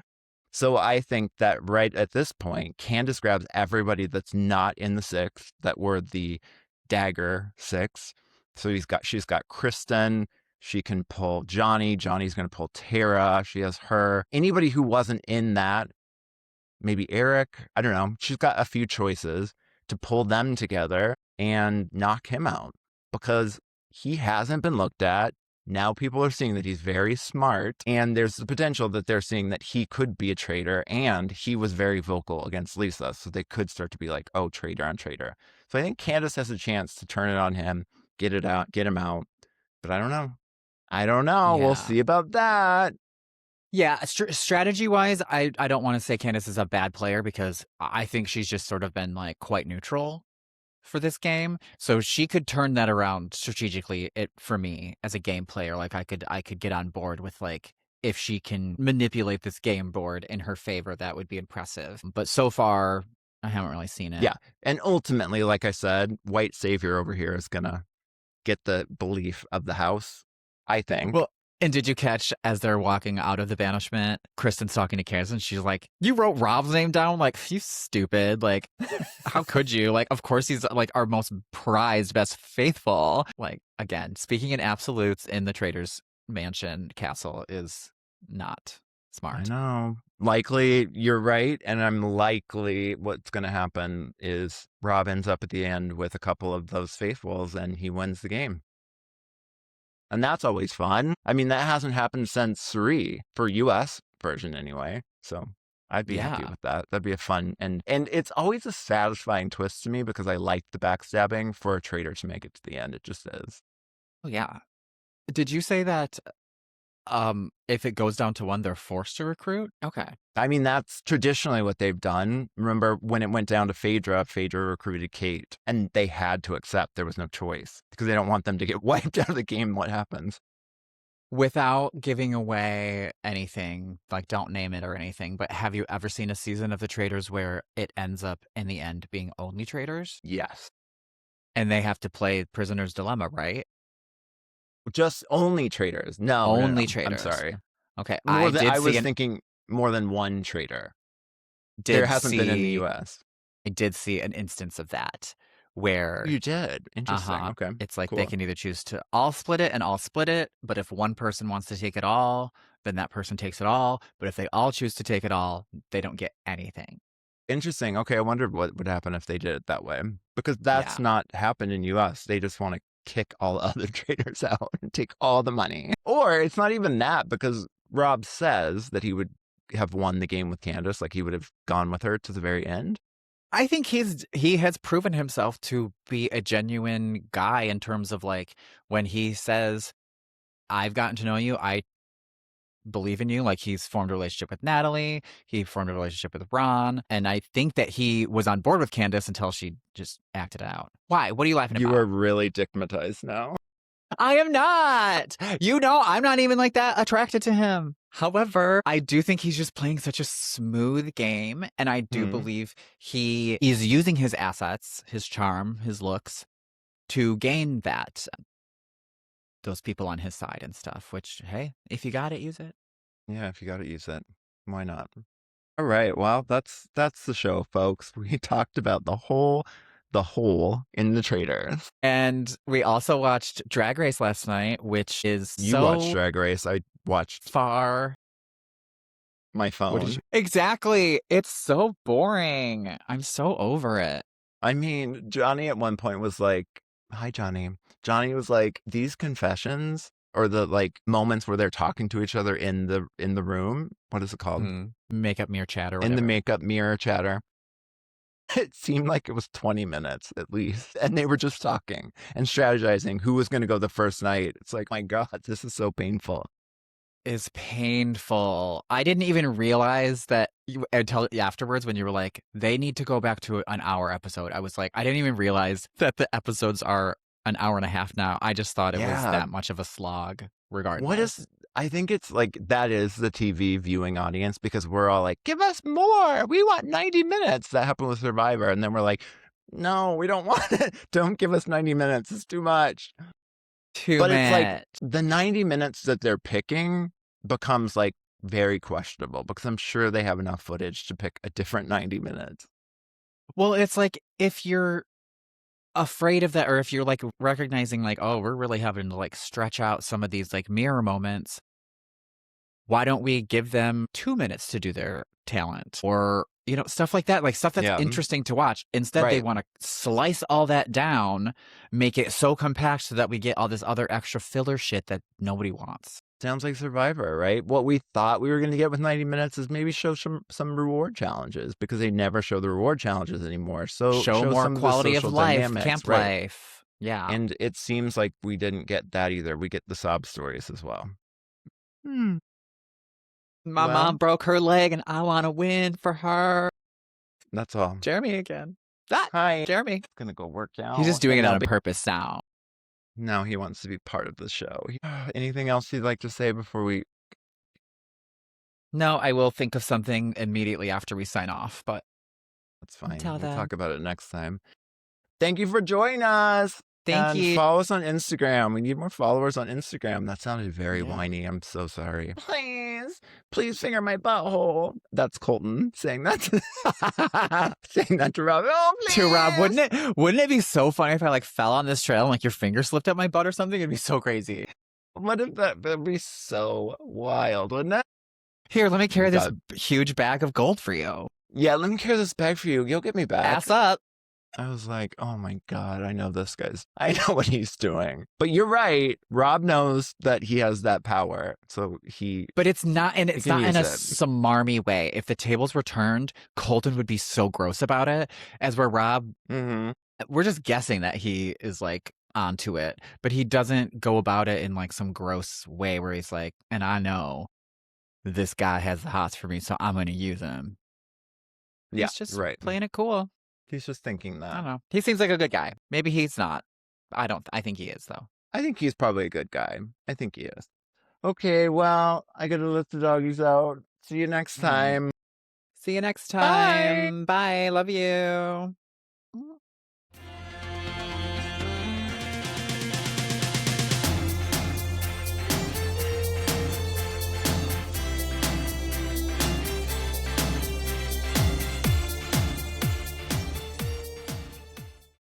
So I think that right at this point, Candiace grabs everybody that's not in the 6 that were the dagger 6. So she's got Kristen. She can pull Johnny. Johnny's going to pull Tara. She has her. Anybody who wasn't in that, maybe Eric. I don't know. She's got a few choices to pull them together and knock him out because he hasn't been looked at. Now people are seeing that he's very smart, and there's the potential that they're seeing that he could be a traitor, and he was very vocal against Lisa. So they could start to be like, oh, traitor on traitor. So I think Candiace has a chance to turn it on him, get him out. But I don't know. I don't know. We'll Yeah. see about that. Yeah, strategy wise, I don't want to say Candiace is a bad player because I think she's just sort of been like quite neutral for this game. So she could turn that around strategically for me as a game player. Like I could get on board with like if she can manipulate this game board in her favor, that would be impressive. But so far, I haven't really seen it. Yeah. And ultimately, like I said, white savior over here is going to get the belief of the house, I think. Well, and did you catch as they're walking out of the banishment, Kristen's talking to Candiace and she's like, "You wrote Rob's name down? Like, you stupid. Like, how could you? Like, of course he's like our most prized, best faithful." Like, again, speaking in absolutes in the Traitors mansion castle is not I smart. know. Likely, you're right. And I'm likely what's going to happen is Rob ends up at the end with a couple of those faithfuls and he wins the game. And that's always fun. I mean, that hasn't happened since 3 for US version anyway. So I'd be happy Yeah. with that. That'd be a fun and it's always a satisfying twist to me because I like the backstabbing for a traitor to make it to the end. It just is. Oh, yeah. Did you say that if it goes down to 1, they're forced to recruit? Okay. I mean, that's traditionally what they've done. Remember when it went down to Phaedra recruited Kate, and they had to accept there was no choice because they don't want them to get wiped out of the game. What happens? Without giving away anything, like don't name it or anything, but have you ever seen a season of The Traitors where it ends up in the end being only traitors? Yes. And they have to play Prisoner's Dilemma, right? Just only traitors. No, no, no. Only I'm traitors. sorry. Okay, More than I was thinking more than one traitor. There did hasn't been in the see US. I did see an instance of that where You did. Interesting. Okay. it's like they Cool. can either choose to all split it and all split it, but if one person wants to take it all, then that person takes it all. But if they all choose to take it all, they don't get anything. Interesting. Okay, I wondered what would happen if they did it that way. Because that's Yeah. not happened in US. They just want to kick all other traders out and take all the money. Or it's not even that because Rob says that he would have won the game with Candiace, like he would have gone with her to the very end. I think he has proven himself to be a genuine guy in terms of like when he says, "I've gotten to know you, I believe in you." Like he's formed a relationship with Natalie, he formed a relationship with Ron, and I think that he was on board with Candiace until she just acted out. Why? What are you laughing You about? are really dickmatized now. I am not. You know, I'm not even like that attracted to him. However, I do think he's just playing such a smooth game. And I do Hmm. believe he is using his assets, his charm, his looks to gain those people on his side and stuff, which, hey, if you got it, use it. Yeah, if you got to use it, why not? All right. Well, that's the show, folks. We talked about the hole in the traders. And we also watched Drag Race last night, which is You watched so Drag Race. I watched far. my What did phone. you? Exactly. It's so boring. I'm so over it. I mean, Johnny at one point was like, "Hi, Johnny." Johnny was like, "These confessions or the like moments where they're talking to each other in the room. What is it called? Makeup mirror chat or In the whatever. makeup mirror chatter." It seemed like it was 20 minutes at least. And they were just talking and strategizing who was going to go the first night. It's like, my God, this is so painful. Is painful. I didn't even realize that until afterwards when you were like, they need to go back to an hour episode. I was like, I didn't even realize that the episodes are an hour and a half now. I just thought it was Yeah. that much of a slog, What regardless. is, I think it's like that is the TV viewing audience because we're all like, give us more. We want 90 minutes. That happened with Survivor. And then we're like, no, we don't want it. Don't give us 90 minutes. It's too much. Too But it's like much. the 90 minutes that they're picking becomes like very questionable because I'm sure they have enough footage to pick a different 90 minutes. Well, it's like if you're afraid of that, or if you're like recognizing, like, oh, we're really having to like stretch out some of these like mirror moments, why don't we give them 2 minutes to do their talent or stuff like that, like stuff that's Yeah. interesting to watch. Instead they Right. want to slice all that down, make it so compact so that we get all this other extra filler shit that nobody wants. Sounds like Survivor, right? What we thought we were going to get with 90 minutes is maybe show some reward challenges because they never show the reward challenges anymore. So Show show more some of the quality of social life, dynamics, camp right? life. Yeah. And it seems like we didn't get that either. We get the sob stories as well. My mom Well, broke her leg and I want to win for her. that's all. Jeremy again. That Hi. Jeremy. Gonna go work He's out. just doing And it on purpose now. now he wants to be part of the show. Anything else you'd like to say before we... No, I will think of something immediately after we sign off, but That's fine. until We'll then, talk about it next time. Thank you for joining us. thank And you. follow us on Instagram. We need more followers on Instagram. That sounded very Yeah. whiny. I'm so sorry. Please finger my butthole. That's Colton saying that. Saying that to Rob. Oh, please. To Rob, wouldn't it be so funny if I like fell on this trail and like your finger slipped up my butt or something? It'd be so crazy. What if that'd be so wild, wouldn't it? Here, let me carry this God. huge bag of gold for you. Yeah, let me carry this bag for you. You'll get me back. Ass up. I was like, oh my God, I know this guy's, I know what he's doing. But you're right. Rob knows that he has that power. So But it's not, and it's not in a it. smarmy way. If the tables were turned, Colton would be so gross about it. As where Rob, we're just guessing that he is like onto it, but he doesn't go about it in like some gross way where he's like, and I know this guy has the hots for me, so I'm going to use him. Yeah, He's just right. playing it cool. He's just thinking that. I don't know. He seems like a good guy. Maybe he's not. I think he is, though. I think he's probably a good guy. I think he is. Okay, well, I gotta let the doggies out. See you next time. See you next time. Bye. Love you.